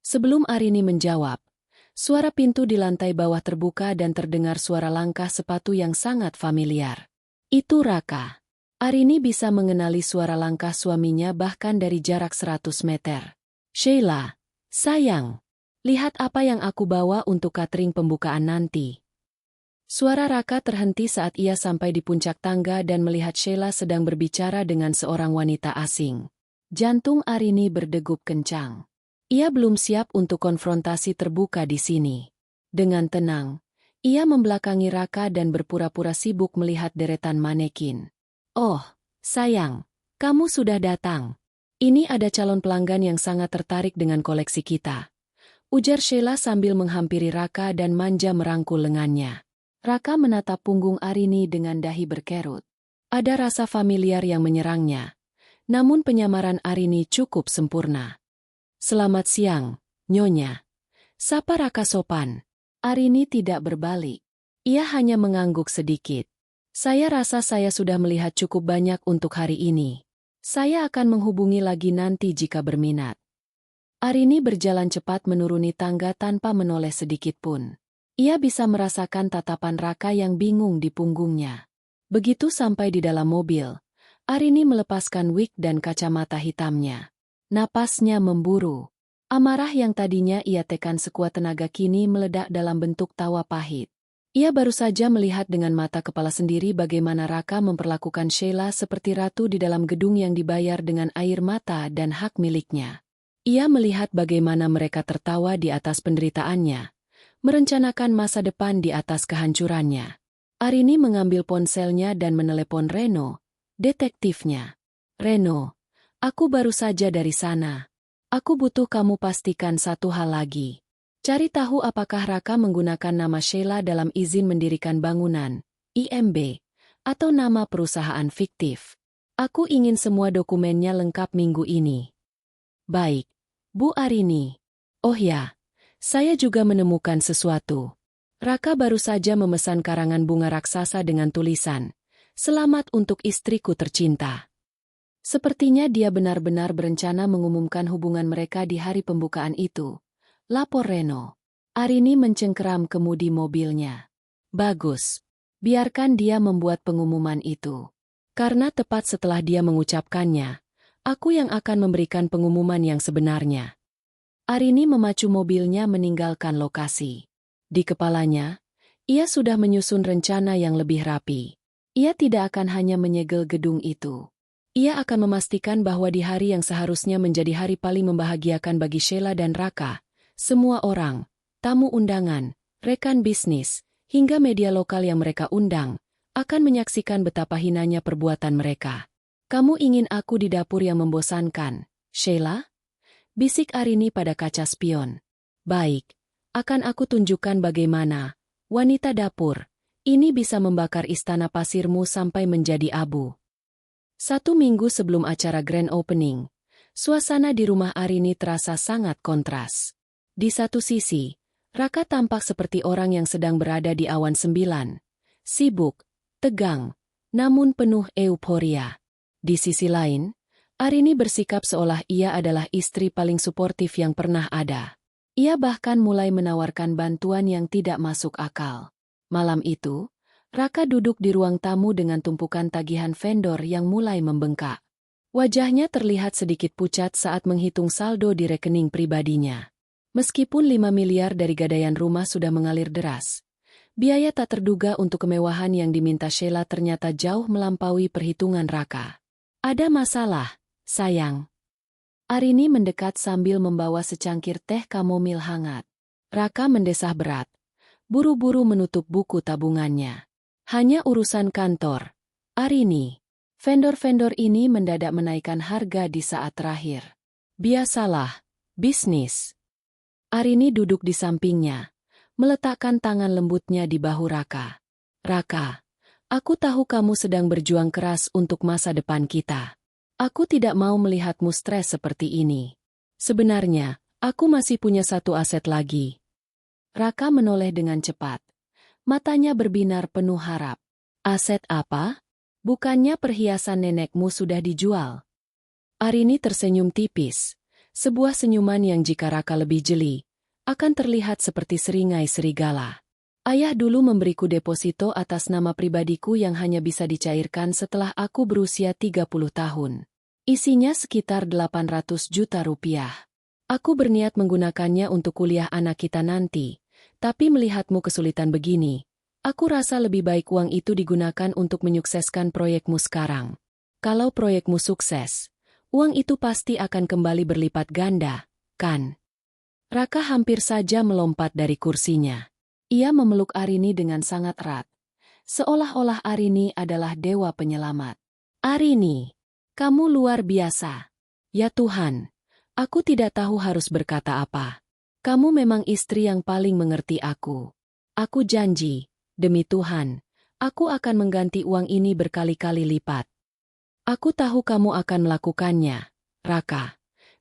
Sebelum Arini menjawab, suara pintu di lantai bawah terbuka dan terdengar suara langkah sepatu yang sangat familiar. Itu Raka. Arini bisa mengenali suara langkah suaminya bahkan dari jarak 100 meter. Sheila, sayang, lihat apa yang aku bawa untuk catering pembukaan nanti. Suara Raka terhenti saat ia sampai di puncak tangga dan melihat Sheila sedang berbicara dengan seorang wanita asing. Jantung Arini berdegup kencang. Ia belum siap untuk konfrontasi terbuka di sini. Dengan tenang, ia membelakangi Raka dan berpura-pura sibuk melihat deretan manekin. Oh, sayang, kamu sudah datang. Ini ada calon pelanggan yang sangat tertarik dengan koleksi kita. Ujar Sheila sambil menghampiri Raka dan manja merangkul lengannya. Raka menatap punggung Arini dengan dahi berkerut. Ada rasa familiar yang menyerangnya. Namun penyamaran Arini cukup sempurna. Selamat siang, Nyonya. Sapa Raka sopan. Arini tidak berbalik. Ia hanya mengangguk sedikit. Saya rasa saya sudah melihat cukup banyak untuk hari ini. Saya akan menghubungi lagi nanti jika berminat. Arini berjalan cepat menuruni tangga tanpa menoleh sedikit pun. Ia bisa merasakan tatapan Raka yang bingung di punggungnya. Begitu sampai di dalam mobil, Arini melepaskan wig dan kacamata hitamnya. Napasnya memburu. Amarah yang tadinya ia tekan sekuat tenaga kini meledak dalam bentuk tawa pahit. Ia baru saja melihat dengan mata kepala sendiri bagaimana Raka memperlakukan Sheila seperti ratu di dalam gedung yang dibayar dengan air mata dan hak miliknya. Ia melihat bagaimana mereka tertawa di atas penderitaannya, merencanakan masa depan di atas kehancurannya. Arini mengambil ponselnya dan menelepon Reno, detektifnya. Reno, aku baru saja dari sana. Aku butuh kamu pastikan satu hal lagi. Cari tahu apakah Raka menggunakan nama Sheila dalam izin mendirikan bangunan, IMB, atau nama perusahaan fiktif. Aku ingin semua dokumennya lengkap minggu ini. Baik, Bu Arini. Oh ya, saya juga menemukan sesuatu. Raka baru saja memesan karangan bunga raksasa dengan tulisan, "Selamat untuk istriku tercinta." Sepertinya dia benar-benar berencana mengumumkan hubungan mereka di hari pembukaan itu. Lapor Reno. Arini mencengkeram kemudi mobilnya. Bagus. Biarkan dia membuat pengumuman itu. Karena tepat setelah dia mengucapkannya, aku yang akan memberikan pengumuman yang sebenarnya. Arini memacu mobilnya meninggalkan lokasi. Di kepalanya, ia sudah menyusun rencana yang lebih rapi. Ia tidak akan hanya menyegel gedung itu. Ia akan memastikan bahwa di hari yang seharusnya menjadi hari paling membahagiakan bagi Sheila dan Raka, semua orang, tamu undangan, rekan bisnis, hingga media lokal yang mereka undang, akan menyaksikan betapa hinanya perbuatan mereka. Kamu ingin aku di dapur yang membosankan, Sheila? Bisik Arini pada kaca spion. Baik, akan aku tunjukkan bagaimana, wanita dapur, ini bisa membakar istana pasirmu sampai menjadi abu. 1 minggu sebelum acara grand opening, suasana di rumah Arini terasa sangat kontras. Di satu sisi, Raka tampak seperti orang yang sedang berada di awan 9, sibuk, tegang, namun penuh euforia. Di sisi lain, Arini bersikap seolah ia adalah istri paling suportif yang pernah ada. Ia bahkan mulai menawarkan bantuan yang tidak masuk akal. Malam itu, Raka duduk di ruang tamu dengan tumpukan tagihan vendor yang mulai membengkak. Wajahnya terlihat sedikit pucat saat menghitung saldo di rekening pribadinya. Meskipun 5 miliar dari gadaian rumah sudah mengalir deras, biaya tak terduga untuk kemewahan yang diminta Sheila ternyata jauh melampaui perhitungan Raka. Ada masalah, sayang. Arini mendekat sambil membawa secangkir teh kamomil hangat. Raka mendesah berat, buru-buru menutup buku tabungannya. Hanya urusan kantor. Arini, vendor-vendor ini mendadak menaikkan harga di saat terakhir. Biasalah, bisnis. Arini duduk di sampingnya, meletakkan tangan lembutnya di bahu Raka. Raka, aku tahu kamu sedang berjuang keras untuk masa depan kita. Aku tidak mau melihatmu stres seperti ini. Sebenarnya, aku masih punya satu aset lagi. Raka menoleh dengan cepat. Matanya berbinar penuh harap. Aset apa? Bukannya perhiasan nenekmu sudah dijual? Arini tersenyum tipis. Sebuah senyuman yang jika Raka lebih jeli, akan terlihat seperti seringai serigala. Ayah dulu memberiku deposito atas nama pribadiku yang hanya bisa dicairkan setelah aku berusia 30 tahun. Isinya sekitar 800 juta rupiah. Aku berniat menggunakannya untuk kuliah anak kita nanti, tapi melihatmu kesulitan begini, aku rasa lebih baik uang itu digunakan untuk menyukseskan proyekmu sekarang. Kalau proyekmu sukses, uang itu pasti akan kembali berlipat ganda, kan? Raka hampir saja melompat dari kursinya. Ia memeluk Arini dengan sangat erat, seolah-olah Arini adalah dewa penyelamat. Arini, kamu luar biasa. Ya Tuhan, aku tidak tahu harus berkata apa. Kamu memang istri yang paling mengerti aku. Aku janji, demi Tuhan, aku akan mengganti uang ini berkali-kali lipat. Aku tahu kamu akan melakukannya, Raka.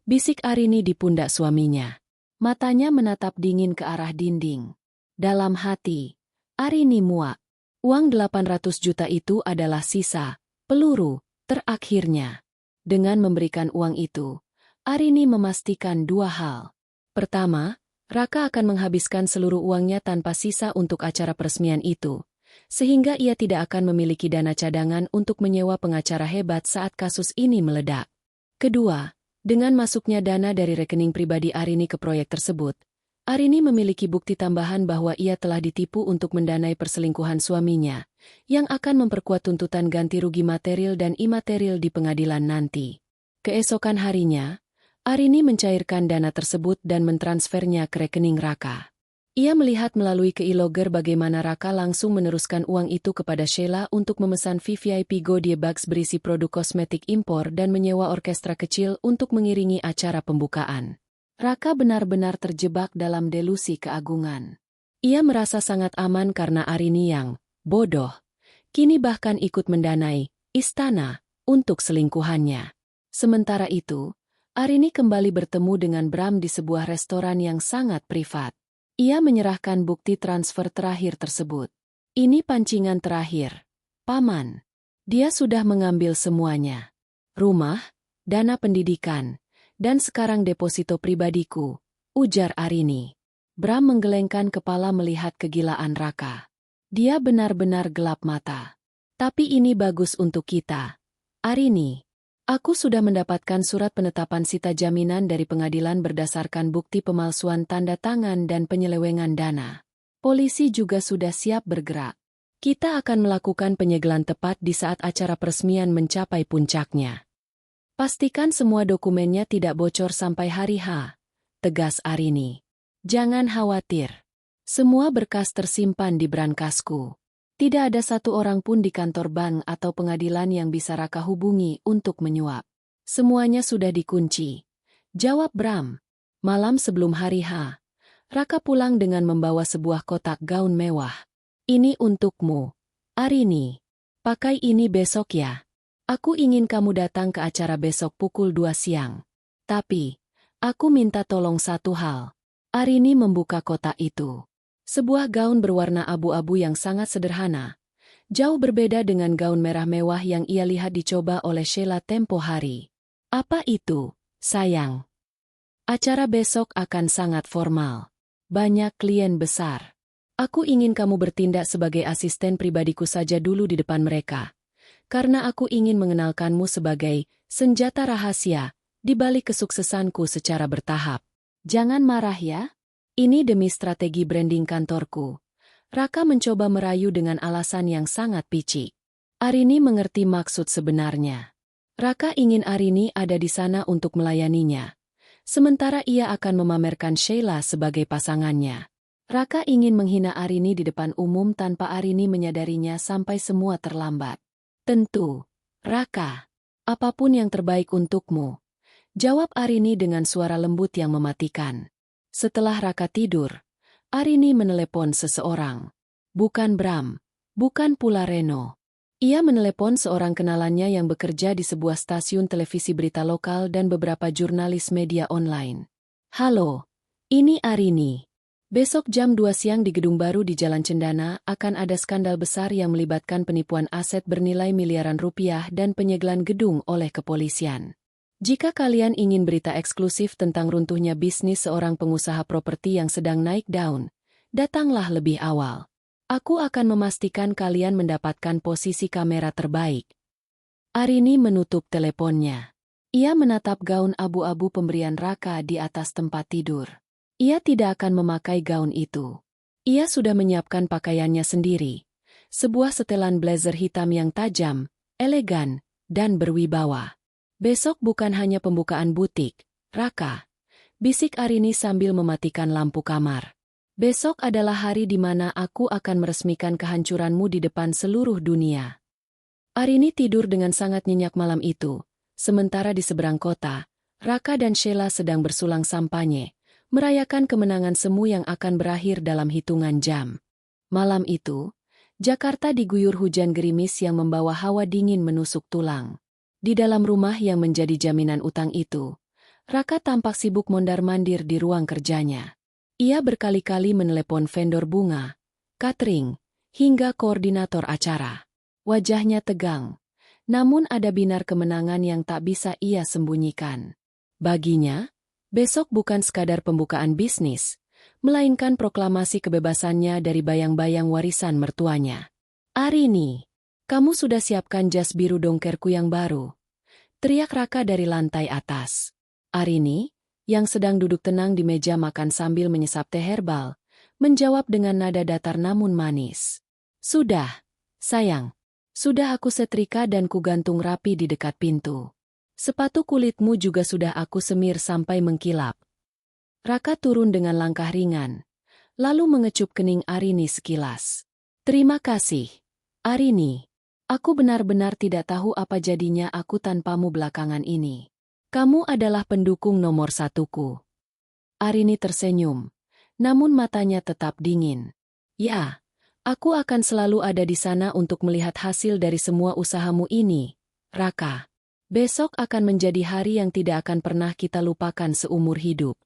Bisik Arini di pundak suaminya. Matanya menatap dingin ke arah dinding. Dalam hati, Arini muak. Uang 800 juta itu adalah sisa, peluru, terakhirnya. Dengan memberikan uang itu, Arini memastikan dua hal. Pertama, Raka akan menghabiskan seluruh uangnya tanpa sisa untuk acara peresmian itu, sehingga ia tidak akan memiliki dana cadangan untuk menyewa pengacara hebat saat kasus ini meledak. Kedua, dengan masuknya dana dari rekening pribadi Arini ke proyek tersebut, Arini memiliki bukti tambahan bahwa ia telah ditipu untuk mendanai perselingkuhan suaminya, yang akan memperkuat tuntutan ganti rugi material dan imaterial di pengadilan nanti. Keesokan harinya, Arini mencairkan dana tersebut dan mentransfernya ke rekening Raka. Ia melihat melalui keylogger bagaimana Raka langsung meneruskan uang itu kepada Sheila untuk memesan VVIP Goodie Bags berisi produk kosmetik impor dan menyewa orkestra kecil untuk mengiringi acara pembukaan. Raka benar-benar terjebak dalam delusi keagungan. Ia merasa sangat aman karena Arini yang bodoh, kini bahkan ikut mendanai istana untuk selingkuhannya. Sementara itu, Arini kembali bertemu dengan Bram di sebuah restoran yang sangat privat. Ia menyerahkan bukti transfer terakhir tersebut. Ini pancingan terakhir, Paman. Dia sudah mengambil semuanya. Rumah, dana pendidikan, dan sekarang deposito pribadiku, ujar Arini. Bram menggelengkan kepala melihat kegilaan Raka. Dia benar-benar gelap mata. Tapi ini bagus untuk kita. Arini, aku sudah mendapatkan surat penetapan sita jaminan dari pengadilan berdasarkan bukti pemalsuan tanda tangan dan penyelewengan dana. Polisi juga sudah siap bergerak. Kita akan melakukan penyegelan tepat di saat acara peresmian mencapai puncaknya. Pastikan semua dokumennya tidak bocor sampai hari H, tegas Arini. Jangan khawatir. Semua berkas tersimpan di brankasku. Tidak ada satu orang pun di kantor bank atau pengadilan yang bisa Raka hubungi untuk menyuap. Semuanya sudah dikunci. Jawab Bram. Malam sebelum hari H, Raka pulang dengan membawa sebuah kotak gaun mewah. Ini untukmu, Arini. Pakai ini besok ya. Aku ingin kamu datang ke acara besok pukul 2 siang. Tapi, aku minta tolong satu hal. Arini membuka kotak itu. Sebuah gaun berwarna abu-abu yang sangat sederhana. Jauh berbeda dengan gaun merah mewah yang ia lihat dicoba oleh Sheila tempo hari. Apa itu, sayang? Acara besok akan sangat formal. Banyak klien besar. Aku ingin kamu bertindak sebagai asisten pribadiku saja dulu di depan mereka. Karena aku ingin mengenalkanmu sebagai senjata rahasia di balik kesuksesanku secara bertahap. Jangan marah ya. Ini demi strategi branding kantorku. Raka mencoba merayu dengan alasan yang sangat picik. Arini mengerti maksud sebenarnya. Raka ingin Arini ada di sana untuk melayaninya. Sementara ia akan memamerkan Sheila sebagai pasangannya. Raka ingin menghina Arini di depan umum tanpa Arini menyadarinya sampai semua terlambat. Tentu, Raka. Apapun yang terbaik untukmu. Jawab Arini dengan suara lembut yang mematikan. Setelah Raka tidur, Arini menelepon seseorang. Bukan Bram, bukan pula Reno. Ia menelepon seorang kenalannya yang bekerja di sebuah stasiun televisi berita lokal dan beberapa jurnalis media online. Halo, ini Arini. Besok jam 2 siang di gedung baru di Jalan Cendana akan ada skandal besar yang melibatkan penipuan aset bernilai miliaran rupiah dan penyegelan gedung oleh kepolisian. Jika kalian ingin berita eksklusif tentang runtuhnya bisnis seorang pengusaha properti yang sedang naik daun, datanglah lebih awal. Aku akan memastikan kalian mendapatkan posisi kamera terbaik. Arini menutup teleponnya. Ia menatap gaun abu-abu pemberian Raka di atas tempat tidur. Ia tidak akan memakai gaun itu. Ia sudah menyiapkan pakaiannya sendiri. Sebuah setelan blazer hitam yang tajam, elegan, dan berwibawa. Besok bukan hanya pembukaan butik, Raka. Bisik Arini sambil mematikan lampu kamar. Besok adalah hari di mana aku akan meresmikan kehancuranmu di depan seluruh dunia. Arini tidur dengan sangat nyenyak malam itu. Sementara di seberang kota, Raka dan Sheila sedang bersulang sampanye, merayakan kemenangan semu yang akan berakhir dalam hitungan jam. Malam itu, Jakarta diguyur hujan gerimis yang membawa hawa dingin menusuk tulang. Di dalam rumah yang menjadi jaminan utang itu, Raka tampak sibuk mondar-mandir di ruang kerjanya. Ia berkali-kali menelepon vendor bunga, catering, hingga koordinator acara. Wajahnya tegang, namun ada binar kemenangan yang tak bisa ia sembunyikan. Baginya, besok bukan sekadar pembukaan bisnis, melainkan proklamasi kebebasannya dari bayang-bayang warisan mertuanya. Arini, kamu sudah siapkan jas biru dongkerku yang baru? Teriak Raka dari lantai atas. Arini, yang sedang duduk tenang di meja makan sambil menyesap teh herbal, menjawab dengan nada datar namun manis. Sudah, sayang. Sudah aku setrika dan kugantung rapi di dekat pintu. Sepatu kulitmu juga sudah aku semir sampai mengkilap. Raka turun dengan langkah ringan, lalu mengecup kening Arini sekilas. Terima kasih, Arini. Aku benar-benar tidak tahu apa jadinya aku tanpamu belakangan ini. Kamu adalah pendukung nomor satuku. Arini tersenyum, namun matanya tetap dingin. Ya, aku akan selalu ada di sana untuk melihat hasil dari semua usahamu ini, Raka. Besok akan menjadi hari yang tidak akan pernah kita lupakan seumur hidup.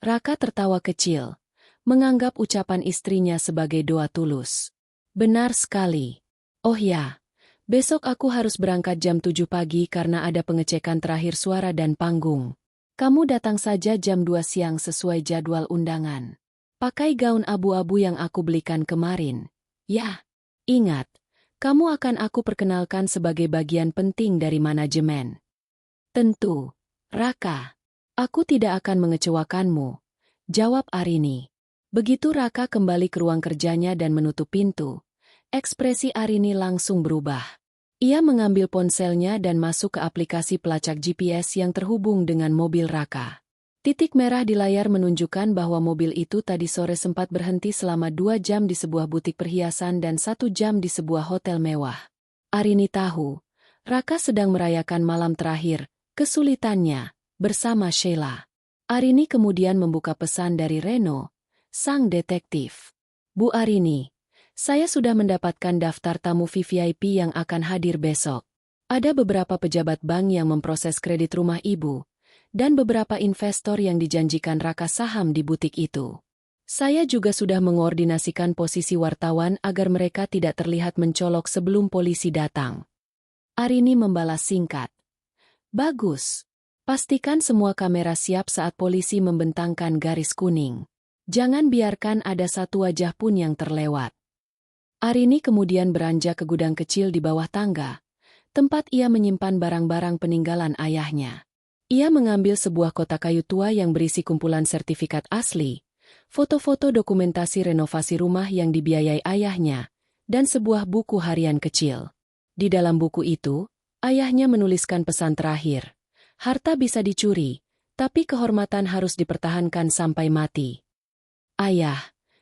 Raka tertawa kecil, menganggap ucapan istrinya sebagai doa tulus. Benar sekali. Oh ya. Besok aku harus berangkat jam 7 pagi karena ada pengecekan terakhir suara dan panggung. Kamu datang saja jam 2 siang sesuai jadwal undangan. Pakai gaun abu-abu yang aku belikan kemarin. Ya, ingat, kamu akan aku perkenalkan sebagai bagian penting dari manajemen. Tentu, Raka. Aku tidak akan mengecewakanmu, jawab Arini. Begitu Raka kembali ke ruang kerjanya dan menutup pintu, ekspresi Arini langsung berubah. Ia mengambil ponselnya dan masuk ke aplikasi pelacak GPS yang terhubung dengan mobil Raka. Titik merah di layar menunjukkan bahwa mobil itu tadi sore sempat berhenti selama 2 jam di sebuah butik perhiasan dan 1 jam di sebuah hotel mewah. Arini tahu, Raka sedang merayakan malam terakhir, kesulitannya, bersama Sheila. Arini kemudian membuka pesan dari Reno, sang detektif. Bu Arini, saya sudah mendapatkan daftar tamu VVIP yang akan hadir besok. Ada beberapa pejabat bank yang memproses kredit rumah ibu, dan beberapa investor yang dijanjikan Raka saham di butik itu. Saya juga sudah mengoordinasikan posisi wartawan agar mereka tidak terlihat mencolok sebelum polisi datang. Arini membalas singkat. Bagus. Pastikan semua kamera siap saat polisi membentangkan garis kuning. Jangan biarkan ada satu wajah pun yang terlewat. Arini kemudian beranjak ke gudang kecil di bawah tangga, tempat ia menyimpan barang-barang peninggalan ayahnya. Ia mengambil sebuah kotak kayu tua yang berisi kumpulan sertifikat asli, foto-foto dokumentasi renovasi rumah yang dibiayai ayahnya, dan sebuah buku harian kecil. Di dalam buku itu, ayahnya menuliskan pesan terakhir. Harta bisa dicuri, tapi kehormatan harus dipertahankan sampai mati. Ayah,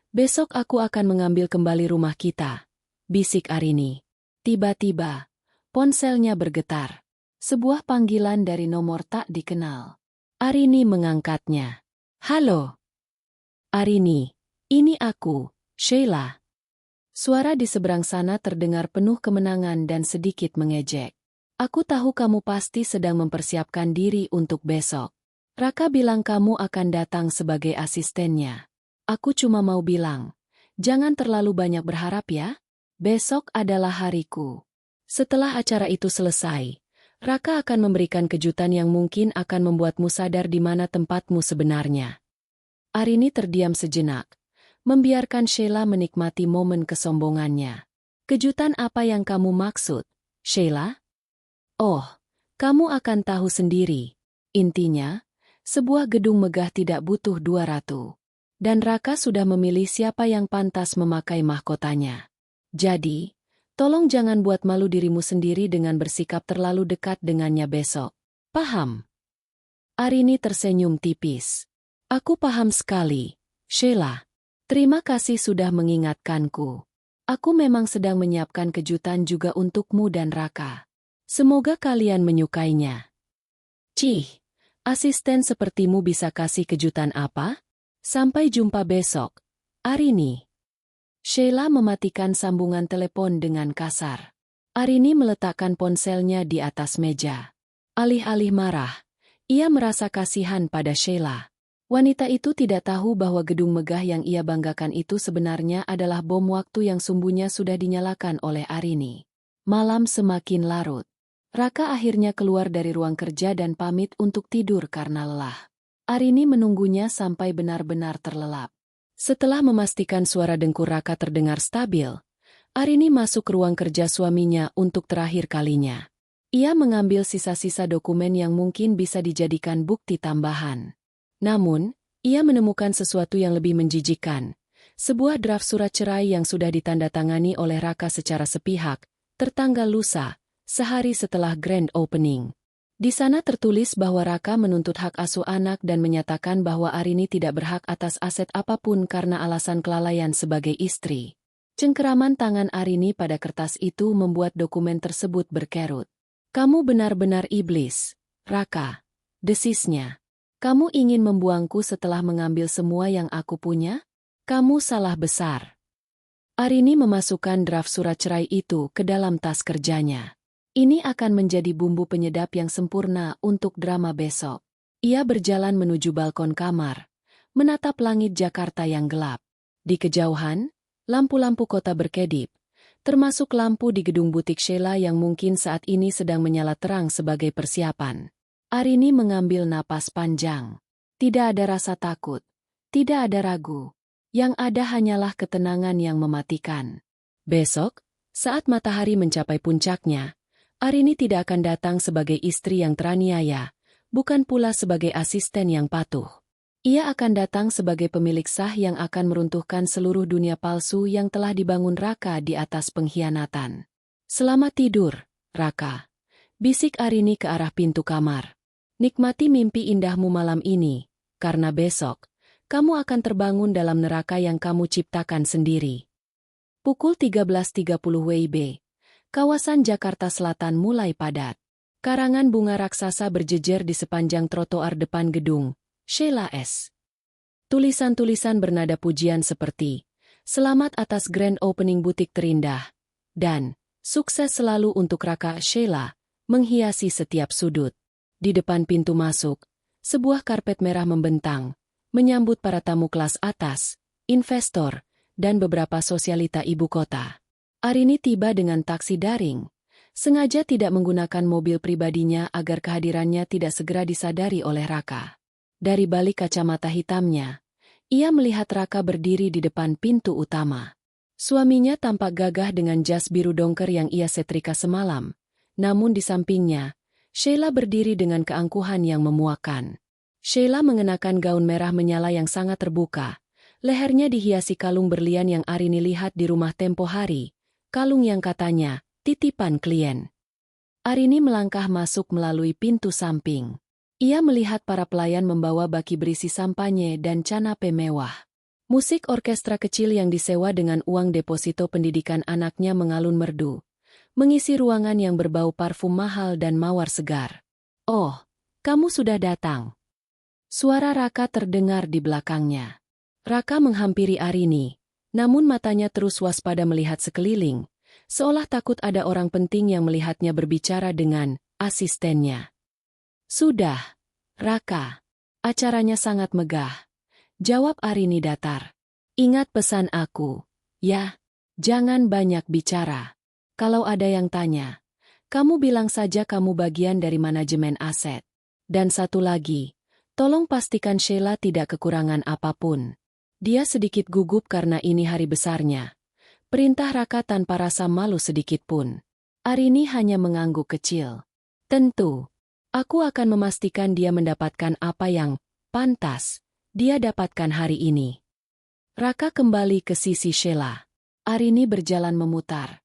besok aku akan mengambil kembali rumah kita, bisik Arini. Tiba-tiba, ponselnya bergetar. Sebuah panggilan dari nomor tak dikenal. Arini mengangkatnya. Halo. Arini, ini aku, Sheila. Suara di seberang sana terdengar penuh kemenangan dan sedikit mengejek. Aku tahu kamu pasti sedang mempersiapkan diri untuk besok. Raka bilang kamu akan datang sebagai asistennya. Aku cuma mau bilang, jangan terlalu banyak berharap ya. Besok adalah hariku. Setelah acara itu selesai, Raka akan memberikan kejutan yang mungkin akan membuatmu sadar di mana tempatmu sebenarnya. Arini terdiam sejenak, membiarkan Sheila menikmati momen kesombongannya. Kejutan apa yang kamu maksud, Sheila? Oh, kamu akan tahu sendiri. Intinya, sebuah gedung megah tidak butuh dua ratu. Dan Raka sudah memilih siapa yang pantas memakai mahkotanya. Jadi, tolong jangan buat malu dirimu sendiri dengan bersikap terlalu dekat dengannya besok. Paham? Arini tersenyum tipis. Aku paham sekali, Sheila. Terima kasih sudah mengingatkanku. Aku memang sedang menyiapkan kejutan juga untukmu dan Raka. Semoga kalian menyukainya. Cih, asisten sepertimu bisa kasih kejutan apa? Sampai jumpa besok, Arini. Sheila mematikan sambungan telepon dengan kasar. Arini meletakkan ponselnya di atas meja. Alih-alih marah, ia merasa kasihan pada Sheila. Wanita itu tidak tahu bahwa gedung megah yang ia banggakan itu sebenarnya adalah bom waktu yang sumbunya sudah dinyalakan oleh Arini. Malam semakin larut. Raka akhirnya keluar dari ruang kerja dan pamit untuk tidur karena lelah. Arini menunggunya sampai benar-benar terlelap. Setelah memastikan suara dengkur Raka terdengar stabil, Arini masuk ke ruang kerja suaminya untuk terakhir kalinya. Ia mengambil sisa-sisa dokumen yang mungkin bisa dijadikan bukti tambahan. Namun, ia menemukan sesuatu yang lebih menjijikkan. Sebuah draft surat cerai yang sudah ditandatangani oleh Raka secara sepihak, tertanggal lusa, sehari setelah grand opening. Di sana tertulis bahwa Raka menuntut hak asuh anak dan menyatakan bahwa Arini tidak berhak atas aset apapun karena alasan kelalaian sebagai istri. Cengkeraman tangan Arini pada kertas itu membuat dokumen tersebut berkerut. Kamu benar-benar iblis, Raka. Desisnya. Kamu ingin membuangku setelah mengambil semua yang aku punya? Kamu salah besar. Arini memasukkan draft surat cerai itu ke dalam tas kerjanya. Ini akan menjadi bumbu penyedap yang sempurna untuk drama besok. Ia berjalan menuju balkon kamar, menatap langit Jakarta yang gelap. Di kejauhan, lampu-lampu kota berkedip, termasuk lampu di gedung butik Sheila yang mungkin saat ini sedang menyala terang sebagai persiapan. Arini mengambil napas panjang. Tidak ada rasa takut, tidak ada ragu. Yang ada hanyalah ketenangan yang mematikan. Besok, saat matahari mencapai puncaknya, Arini tidak akan datang sebagai istri yang teraniaya, bukan pula sebagai asisten yang patuh. Ia akan datang sebagai pemilik sah yang akan meruntuhkan seluruh dunia palsu yang telah dibangun Raka di atas pengkhianatan. Selamat tidur, Raka. Bisik Arini ke arah pintu kamar. Nikmati mimpi indahmu malam ini, karena besok, kamu akan terbangun dalam neraka yang kamu ciptakan sendiri. Pukul 13.30 WIB. Kawasan Jakarta Selatan mulai padat. Karangan bunga raksasa berjejer di sepanjang trotoar depan gedung Sheila S. Tulisan-tulisan bernada pujian seperti, "Selamat atas grand opening butik terindah," dan "Sukses selalu untuk Raka Sheila," menghiasi setiap sudut. Di depan pintu masuk, sebuah karpet merah membentang, menyambut para tamu kelas atas, investor, dan beberapa sosialita ibu kota. Arini tiba dengan taksi daring, sengaja tidak menggunakan mobil pribadinya agar kehadirannya tidak segera disadari oleh Raka. Dari balik kacamata hitamnya, ia melihat Raka berdiri di depan pintu utama. Suaminya tampak gagah dengan jas biru dongker yang ia setrika semalam, namun di sampingnya, Sheila berdiri dengan keangkuhan yang memuakkan. Sheila mengenakan gaun merah menyala yang sangat terbuka, lehernya dihiasi kalung berlian yang Arini lihat di rumah tempo hari. Kalung yang katanya, titipan klien. Arini melangkah masuk melalui pintu samping. Ia melihat para pelayan membawa baki berisi sampanye dan canape mewah. Musik orkestra kecil yang disewa dengan uang deposito pendidikan anaknya mengalun merdu, mengisi ruangan yang berbau parfum mahal dan mawar segar. Oh, kamu sudah datang. Suara Raka terdengar di belakangnya. Raka menghampiri Arini, Namun matanya terus waspada melihat sekeliling, seolah takut ada orang penting yang melihatnya berbicara dengan asistennya. Sudah, Raka. Acaranya sangat megah. Jawab Arini datar. Ingat pesan aku, ya. Jangan banyak bicara. Kalau ada yang tanya, kamu bilang saja kamu bagian dari manajemen aset. Dan satu lagi, tolong pastikan Sheila tidak kekurangan apapun. Dia sedikit gugup karena ini hari besarnya. Perintah Raka tanpa rasa malu sedikit pun. Arini hanya mengangguk kecil. Tentu, aku akan memastikan dia mendapatkan apa yang pantas dia dapatkan hari ini. Raka kembali ke sisi Sheila. Arini berjalan memutar.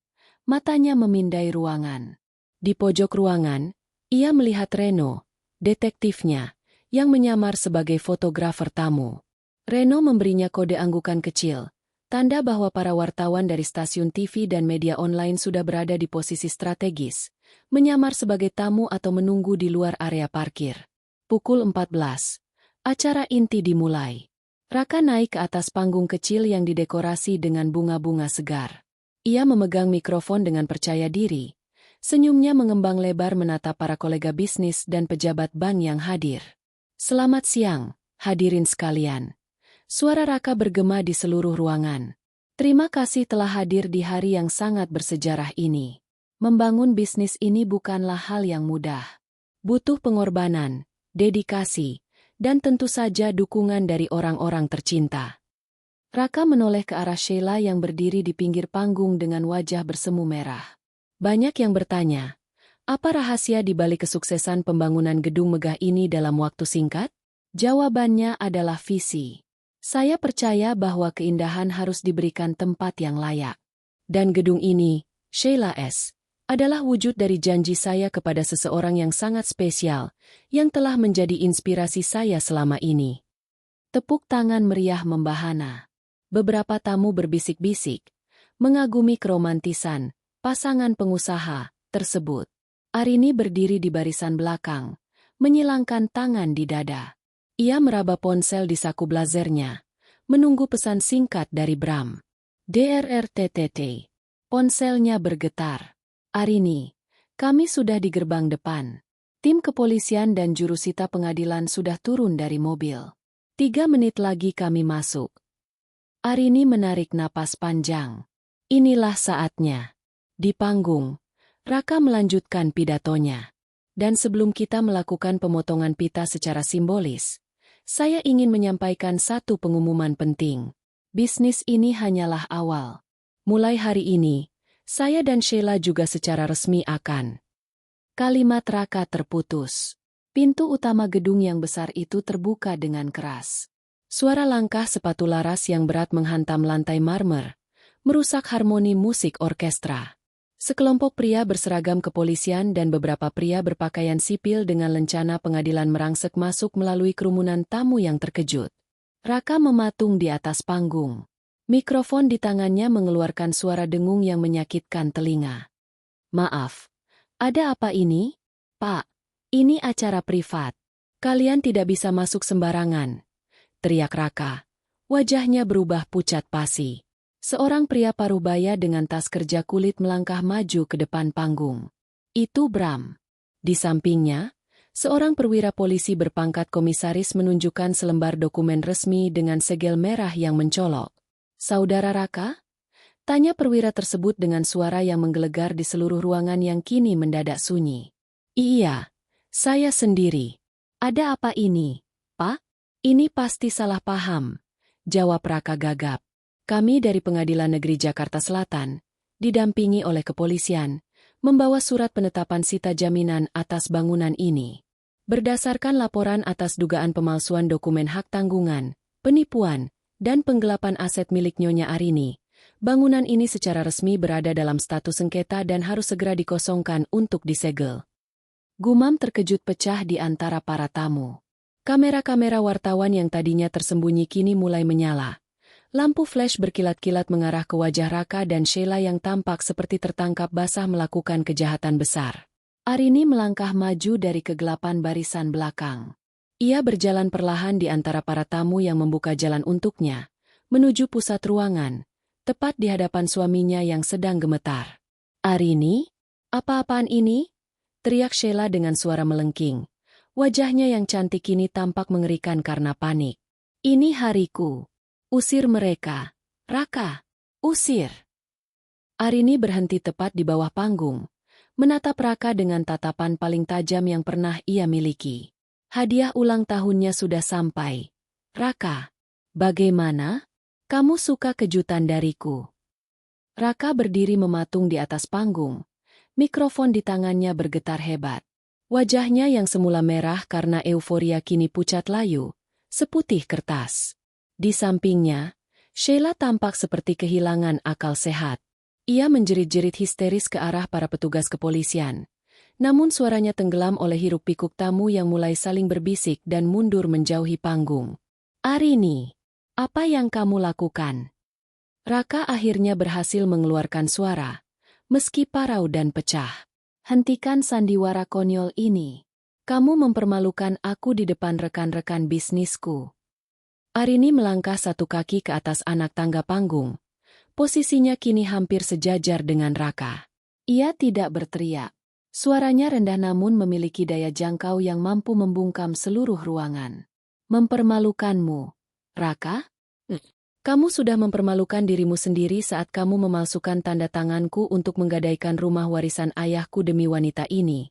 Matanya memindai ruangan. Di pojok ruangan, ia melihat Reno, detektifnya, yang menyamar sebagai fotografer tamu. Reno memberinya kode anggukan kecil, tanda bahwa para wartawan dari stasiun TV dan media online sudah berada di posisi strategis, menyamar sebagai tamu atau menunggu di luar area parkir. Pukul 14. Acara inti dimulai. Raka naik ke atas panggung kecil yang didekorasi dengan bunga-bunga segar. Ia memegang mikrofon dengan percaya diri. Senyumnya mengembang lebar menatap para kolega bisnis dan pejabat bank yang hadir. Selamat siang, hadirin sekalian. Suara Raka bergema di seluruh ruangan. Terima kasih telah hadir di hari yang sangat bersejarah ini. Membangun bisnis ini bukanlah hal yang mudah. Butuh pengorbanan, dedikasi, dan tentu saja dukungan dari orang-orang tercinta. Raka menoleh ke arah Sheila yang berdiri di pinggir panggung dengan wajah bersemu merah. Banyak yang bertanya, apa rahasia di balik kesuksesan pembangunan gedung megah ini dalam waktu singkat? Jawabannya adalah visi. Saya percaya bahwa keindahan harus diberikan tempat yang layak. Dan gedung ini, Sheila S., adalah wujud dari janji saya kepada seseorang yang sangat spesial, yang telah menjadi inspirasi saya selama ini. Tepuk tangan meriah membahana. Beberapa tamu berbisik-bisik, mengagumi keromantisan pasangan pengusaha tersebut. Arini berdiri di barisan belakang, menyilangkan tangan di dada. Ia meraba ponsel di saku blazernya, menunggu pesan singkat dari Bram. DRRTTT. Ponselnya bergetar. Arini, kami sudah di gerbang depan. Tim kepolisian dan jurusita pengadilan sudah turun dari mobil. 3 menit lagi kami masuk. Arini menarik napas panjang. Inilah saatnya. Di panggung, Raka melanjutkan pidatonya. Dan sebelum kita melakukan pemotongan pita secara simbolis, saya ingin menyampaikan satu pengumuman penting. Bisnis ini hanyalah awal. Mulai hari ini, saya dan Sheila juga secara resmi akan. Kalimat Raka terputus. Pintu utama gedung yang besar itu terbuka dengan keras. Suara langkah sepatu laras yang berat menghantam lantai marmer, merusak harmoni musik orkestra. Sekelompok pria berseragam kepolisian dan beberapa pria berpakaian sipil dengan lencana pengadilan merangsek masuk melalui kerumunan tamu yang terkejut. Raka mematung di atas panggung. Mikrofon di tangannya mengeluarkan suara dengung yang menyakitkan telinga. Maaf, ada apa ini? Pak, ini acara privat. Kalian tidak bisa masuk sembarangan. Teriak Raka. Wajahnya berubah pucat pasi. Seorang pria parubaya dengan tas kerja kulit melangkah maju ke depan panggung. Itu Bram. Di sampingnya, seorang perwira polisi berpangkat komisaris menunjukkan selembar dokumen resmi dengan segel merah yang mencolok. Saudara Raka? Tanya perwira tersebut dengan suara yang menggelegar di seluruh ruangan yang kini mendadak sunyi. Iya, saya sendiri. Ada apa ini, Pak? Ini pasti salah paham. Jawab Raka gagap. Kami dari Pengadilan Negeri Jakarta Selatan, didampingi oleh kepolisian, membawa surat penetapan sita jaminan atas bangunan ini. Berdasarkan laporan atas dugaan pemalsuan dokumen hak tanggungan, penipuan, dan penggelapan aset milik Nyonya Arini, bangunan ini secara resmi berada dalam status sengketa dan harus segera dikosongkan untuk disegel. Gumam terkejut pecah di antara para tamu. Kamera-kamera wartawan yang tadinya tersembunyi kini mulai menyala. Lampu flash berkilat-kilat mengarah ke wajah Raka dan Sheila yang tampak seperti tertangkap basah melakukan kejahatan besar. Arini melangkah maju dari kegelapan barisan belakang. Ia berjalan perlahan di antara para tamu yang membuka jalan untuknya, menuju pusat ruangan, tepat di hadapan suaminya yang sedang gemetar. "Arini? Apa-apaan ini?" teriak Sheila dengan suara melengking. Wajahnya yang cantik ini tampak mengerikan karena panik. "Ini hariku. Usir mereka. Raka, usir." Arini berhenti tepat di bawah panggung, menatap Raka dengan tatapan paling tajam yang pernah ia miliki. "Hadiah ulang tahunnya sudah sampai. Raka, bagaimana? Kamu suka kejutan dariku?" Raka berdiri mematung di atas panggung. Mikrofon di tangannya bergetar hebat. Wajahnya yang semula merah karena euforia kini pucat layu, seputih kertas. Di sampingnya, Sheila tampak seperti kehilangan akal sehat. Ia menjerit-jerit histeris ke arah para petugas kepolisian. Namun suaranya tenggelam oleh hiruk-pikuk tamu yang mulai saling berbisik dan mundur menjauhi panggung. "Arini, apa yang kamu lakukan?" Raka akhirnya berhasil mengeluarkan suara, meski parau dan pecah. "Hentikan sandiwara konyol ini. Kamu mempermalukan aku di depan rekan-rekan bisnisku." Arini melangkah satu kaki ke atas anak tangga panggung. Posisinya kini hampir sejajar dengan Raka. Ia tidak berteriak. Suaranya rendah namun memiliki daya jangkau yang mampu membungkam seluruh ruangan. "Mempermalukanmu, Raka? Kamu sudah mempermalukan dirimu sendiri saat kamu memalsukan tanda tanganku untuk menggadaikan rumah warisan ayahku demi wanita ini."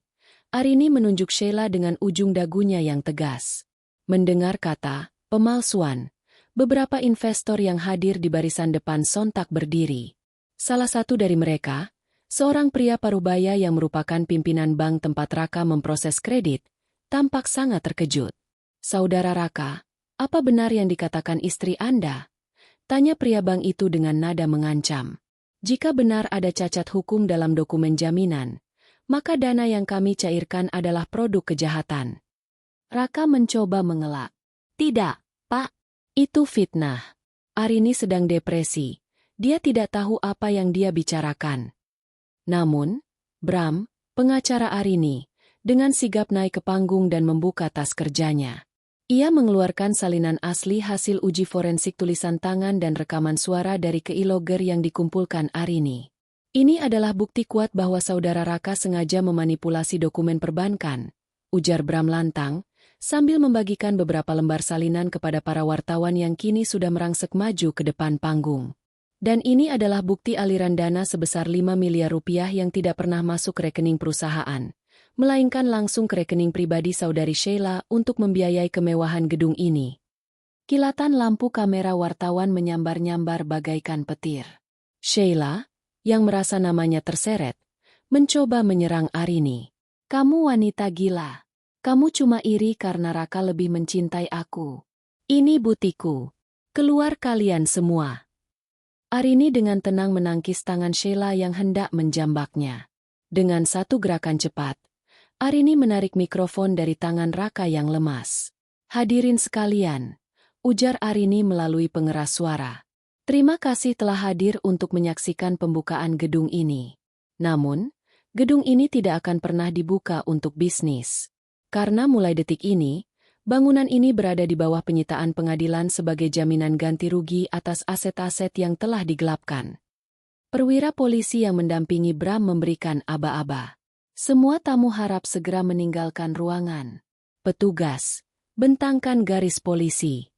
Arini menunjuk Sheila dengan ujung dagunya yang tegas. Mendengar kata pemalsuan, beberapa investor yang hadir di barisan depan sontak berdiri. Salah satu dari mereka, seorang pria parubaya yang merupakan pimpinan bank tempat Raka memproses kredit, tampak sangat terkejut. "Saudara Raka, apa benar yang dikatakan istri Anda?" tanya pria bank itu dengan nada mengancam. "Jika benar ada cacat hukum dalam dokumen jaminan, maka dana yang kami cairkan adalah produk kejahatan." Raka mencoba mengelak. "Tidak, Pak. Itu fitnah." Arini sedang depresi. Dia tidak tahu apa yang dia bicarakan. Namun, Bram, pengacara Arini, dengan sigap naik ke panggung dan membuka tas kerjanya. Ia mengeluarkan salinan asli hasil uji forensik tulisan tangan dan rekaman suara dari keylogger yang dikumpulkan Arini. "Ini adalah bukti kuat bahwa saudara Raka sengaja memanipulasi dokumen perbankan," ujar Bram lantang, sambil membagikan beberapa lembar salinan kepada para wartawan yang kini sudah merangsek maju ke depan panggung. "Dan ini adalah bukti aliran dana sebesar 5 miliar rupiah yang tidak pernah masuk ke rekening perusahaan, melainkan langsung ke rekening pribadi saudari Sheila untuk membiayai kemewahan gedung ini." Kilatan lampu kamera wartawan menyambar-nyambar bagaikan petir. Sheila, yang merasa namanya terseret, mencoba menyerang Arini. "Kamu wanita gila. Kamu cuma iri karena Raka lebih mencintai aku. Ini buktiku. Keluar kalian semua." Arini dengan tenang menangkis tangan Sheila yang hendak menjambaknya. Dengan satu gerakan cepat, Arini menarik mikrofon dari tangan Raka yang lemas. "Hadirin sekalian," ujar Arini melalui pengeras suara. "Terima kasih telah hadir untuk menyaksikan pembukaan gedung ini. Namun, gedung ini tidak akan pernah dibuka untuk bisnis. Karena mulai detik ini, bangunan ini berada di bawah penyitaan pengadilan sebagai jaminan ganti rugi atas aset-aset yang telah digelapkan." Perwira polisi yang mendampingi Bram memberikan aba-aba. Semua tamu harap segera meninggalkan ruangan. "Petugas, bentangkan garis polisi."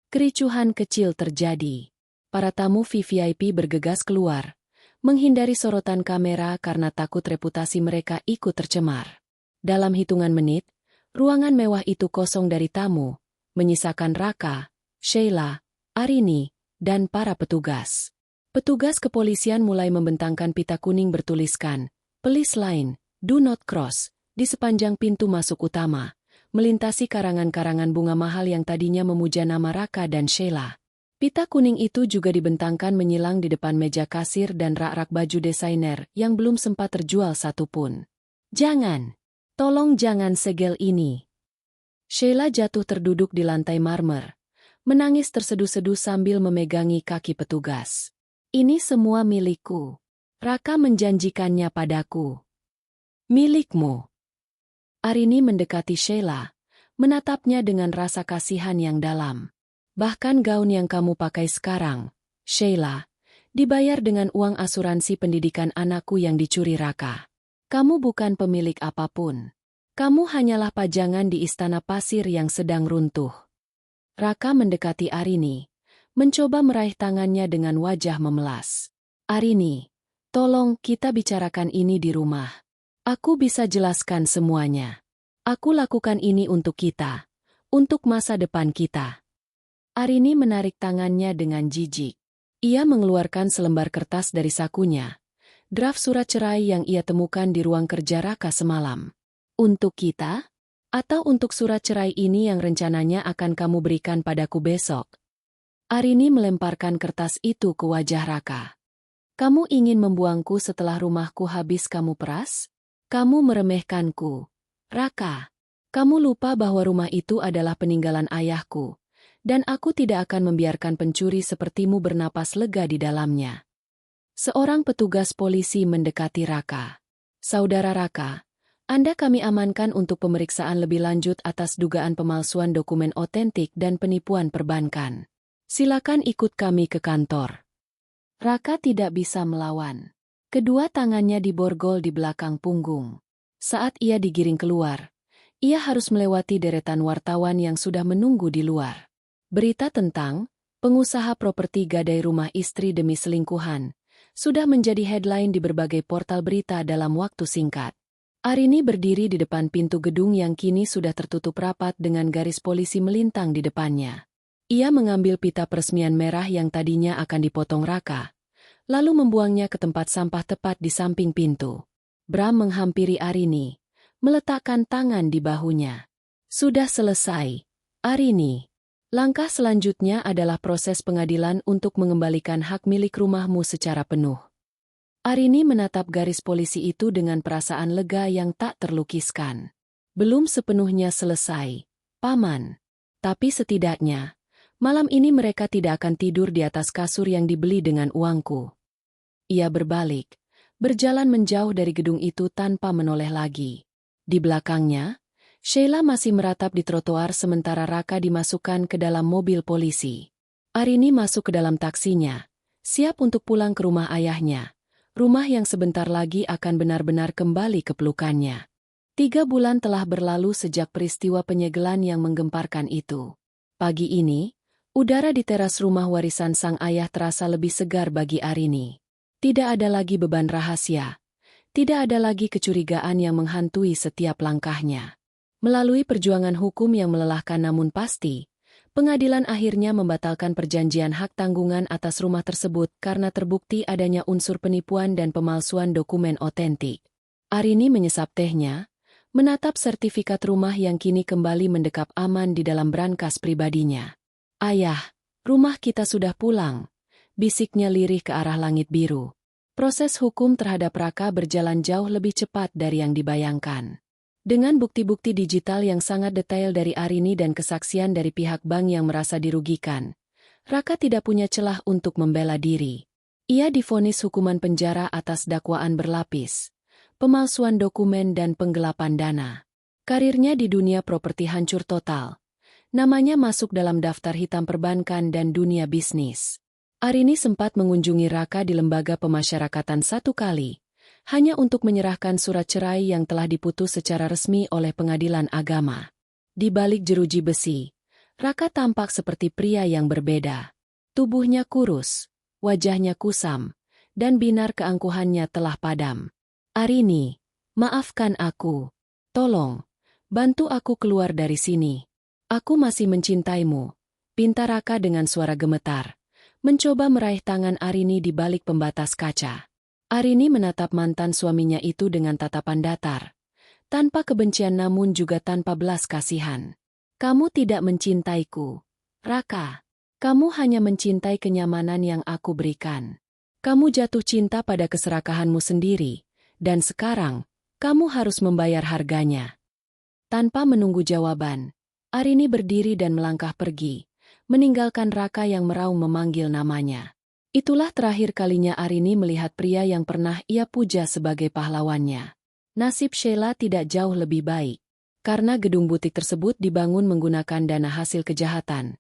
Kericuhan kecil terjadi. Para tamu VVIP bergegas keluar, menghindari sorotan kamera karena takut reputasi mereka ikut tercemar. Dalam hitungan menit, ruangan mewah itu kosong dari tamu, menyisakan Raka, Sheila, Arini, dan para petugas. Petugas kepolisian mulai membentangkan pita kuning bertuliskan, "Police Line, Do Not Cross," di sepanjang pintu masuk utama, melintasi karangan-karangan bunga mahal yang tadinya memuja nama Raka dan Sheila. Pita kuning itu juga dibentangkan menyilang di depan meja kasir dan rak-rak baju desainer yang belum sempat terjual satupun. "Jangan! Tolong jangan segel ini." Sheila jatuh terduduk di lantai marmer, menangis terseduh-seduh sambil memegangi kaki petugas. "Ini semua milikku. Raka menjanjikannya padaku." "Milikmu?" Arini mendekati Sheila, menatapnya dengan rasa kasihan yang dalam. "Bahkan gaun yang kamu pakai sekarang, Sheila, Dibayar dengan uang asuransi pendidikan anakku yang dicuri Raka. Kamu bukan pemilik apapun. Kamu hanyalah pajangan di istana pasir yang sedang runtuh. Raka mendekati Arini, mencoba meraih tangannya dengan wajah memelas. Arini, tolong kita bicarakan ini di rumah. Aku bisa jelaskan semuanya. Aku lakukan ini untuk kita, untuk masa depan kita. Arini menarik tangannya dengan jijik. Ia mengeluarkan selembar kertas dari sakunya. Draft surat cerai yang ia temukan di ruang kerja Raka semalam. Untuk kita? Atau untuk surat cerai ini yang rencananya akan kamu berikan padaku besok? Arini melemparkan kertas itu ke wajah Raka. Kamu ingin membuangku setelah rumahku habis kamu peras? Kamu meremehkanku. Raka, kamu lupa bahwa rumah itu adalah peninggalan ayahku. Dan aku tidak akan membiarkan pencuri sepertimu bernapas lega di dalamnya. Seorang petugas polisi mendekati Raka. Saudara Raka, Anda kami amankan untuk pemeriksaan lebih lanjut atas dugaan pemalsuan dokumen otentik dan penipuan perbankan. Silakan ikut kami ke kantor. Raka tidak bisa melawan. Kedua tangannya diborgol di belakang punggung. Saat ia digiring keluar, ia harus melewati deretan wartawan yang sudah menunggu di luar. Berita tentang pengusaha properti gadai rumah istri demi selingkuhan sudah menjadi headline di berbagai portal berita dalam waktu singkat. Arini berdiri di depan pintu gedung yang kini sudah tertutup rapat dengan garis polisi melintang di depannya. Ia mengambil pita peresmian merah yang tadinya akan dipotong Raka, lalu membuangnya ke tempat sampah tepat di samping pintu. Bram menghampiri Arini, meletakkan tangan di bahunya. Sudah selesai, Arini. Langkah selanjutnya adalah proses pengadilan untuk mengembalikan hak milik rumahmu secara penuh. Arini menatap garis polisi itu dengan perasaan lega yang tak terlukiskan. Belum sepenuhnya selesai, Paman. Tapi setidaknya, malam ini mereka tidak akan tidur di atas kasur yang dibeli dengan uangku. Ia berbalik, berjalan menjauh dari gedung itu tanpa menoleh lagi. Di belakangnya, Sheila masih meratap di trotoar sementara Raka dimasukkan ke dalam mobil polisi. Arini masuk ke dalam taksinya, siap untuk pulang ke rumah ayahnya, rumah yang sebentar lagi akan benar-benar kembali ke pelukannya. 3 bulan telah berlalu sejak peristiwa penyegelan yang menggemparkan itu. Pagi ini, udara di teras rumah warisan sang ayah terasa lebih segar bagi Arini. Tidak ada lagi beban rahasia, tidak ada lagi kecurigaan yang menghantui setiap langkahnya. Melalui perjuangan hukum yang melelahkan namun pasti, pengadilan akhirnya membatalkan perjanjian hak tanggungan atas rumah tersebut karena terbukti adanya unsur penipuan dan pemalsuan dokumen otentik. Arini menyesap tehnya, menatap sertifikat rumah yang kini kembali mendekap aman di dalam brankas pribadinya. Ayah, rumah kita sudah pulang, bisiknya lirih ke arah langit biru. Proses hukum terhadap Raka berjalan jauh lebih cepat dari yang dibayangkan. Dengan bukti-bukti digital yang sangat detail dari Arini dan kesaksian dari pihak bank yang merasa dirugikan, Raka tidak punya celah untuk membela diri. Ia divonis hukuman penjara atas dakwaan berlapis, pemalsuan dokumen dan penggelapan dana. Karirnya di dunia properti hancur total. Namanya masuk dalam daftar hitam perbankan dan dunia bisnis. Arini sempat mengunjungi Raka di lembaga pemasyarakatan 1 kali, hanya untuk menyerahkan surat cerai yang telah diputus secara resmi oleh pengadilan agama. Di balik jeruji besi, Raka tampak seperti pria yang berbeda. Tubuhnya kurus, wajahnya kusam, dan binar keangkuhannya telah padam. Arini, maafkan aku. Tolong, bantu aku keluar dari sini. Aku masih mencintaimu, pinta Raka dengan suara gemetar, mencoba meraih tangan Arini di balik pembatas kaca. Arini menatap mantan suaminya itu dengan tatapan datar, tanpa kebencian namun juga tanpa belas kasihan. Kamu tidak mencintaiku, Raka. Kamu hanya mencintai kenyamanan yang aku berikan. Kamu jatuh cinta pada keserakahanmu sendiri, dan sekarang, kamu harus membayar harganya. Tanpa menunggu jawaban, Arini berdiri dan melangkah pergi, meninggalkan Raka yang meraung memanggil namanya. Itulah terakhir kalinya Arini melihat pria yang pernah ia puja sebagai pahlawannya. Nasib Sheila tidak jauh lebih baik. Karena gedung butik tersebut dibangun menggunakan dana hasil kejahatan,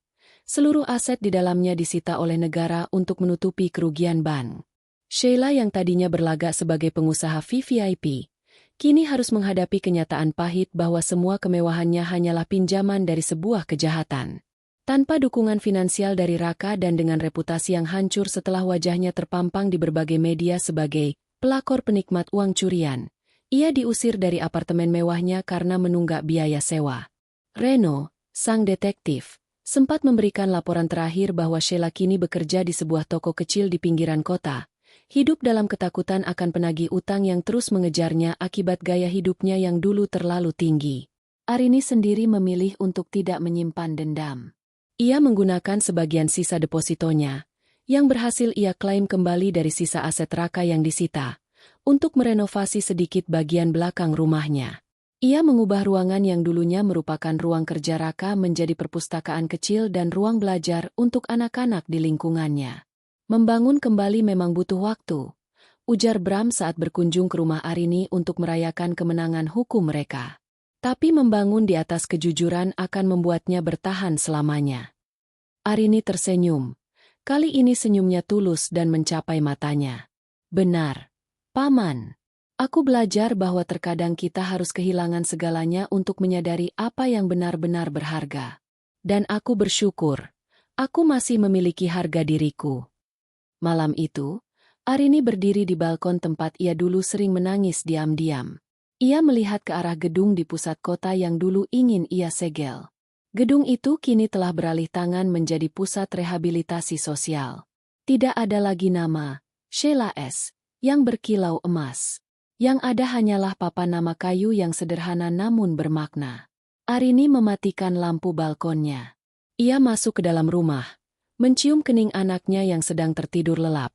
Seluruh aset di dalamnya disita oleh negara untuk menutupi kerugian bank. Sheila yang tadinya berlagak sebagai pengusaha VVIP, kini harus menghadapi kenyataan pahit bahwa semua kemewahannya hanyalah pinjaman dari sebuah kejahatan. Tanpa dukungan finansial dari Raka dan dengan reputasi yang hancur setelah wajahnya terpampang di berbagai media sebagai pelakor penikmat uang curian, ia diusir dari apartemen mewahnya karena menunggak biaya sewa. Reno, sang detektif, sempat memberikan laporan terakhir bahwa Sheila kini bekerja di sebuah toko kecil di pinggiran kota, hidup dalam ketakutan akan penagih utang yang terus mengejarnya akibat gaya hidupnya yang dulu terlalu tinggi. Arini sendiri memilih untuk tidak menyimpan dendam. Ia menggunakan sebagian sisa depositonya, yang berhasil ia klaim kembali dari sisa aset Raka yang disita, untuk merenovasi sedikit bagian belakang rumahnya. Ia mengubah ruangan yang dulunya merupakan ruang kerja Raka menjadi perpustakaan kecil dan ruang belajar untuk anak-anak di lingkungannya. Membangun kembali memang butuh waktu, ujar Bram saat berkunjung ke rumah Arini untuk merayakan kemenangan hukum mereka. Tapi membangun di atas kejujuran akan membuatnya bertahan selamanya. Arini tersenyum. Kali ini senyumnya tulus dan mencapai matanya. Benar, Paman. Aku belajar bahwa terkadang kita harus kehilangan segalanya untuk menyadari apa yang benar-benar berharga. Dan aku bersyukur, aku masih memiliki harga diriku. Malam itu, Arini berdiri di balkon tempat ia dulu sering menangis diam-diam. Ia melihat ke arah gedung di pusat kota yang dulu ingin ia segel. Gedung itu kini telah beralih tangan menjadi pusat rehabilitasi sosial. Tidak ada lagi nama, Sheila S., yang berkilau emas. Yang ada hanyalah papan nama kayu yang sederhana namun bermakna. Arini mematikan lampu balkonnya. Ia masuk ke dalam rumah, mencium kening anaknya yang sedang tertidur lelap,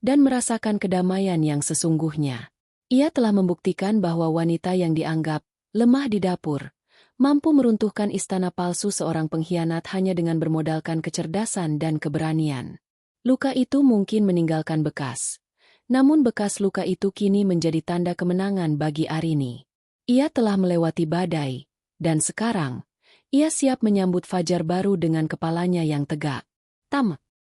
dan merasakan kedamaian yang sesungguhnya. Ia telah membuktikan bahwa wanita yang dianggap lemah di dapur, mampu meruntuhkan istana palsu seorang pengkhianat hanya dengan bermodalkan kecerdasan dan keberanian. Luka itu mungkin meninggalkan bekas. Namun bekas luka itu kini menjadi tanda kemenangan bagi Arini. Ia telah melewati badai, dan sekarang, ia siap menyambut fajar baru dengan kepalanya yang tegak. Tamat.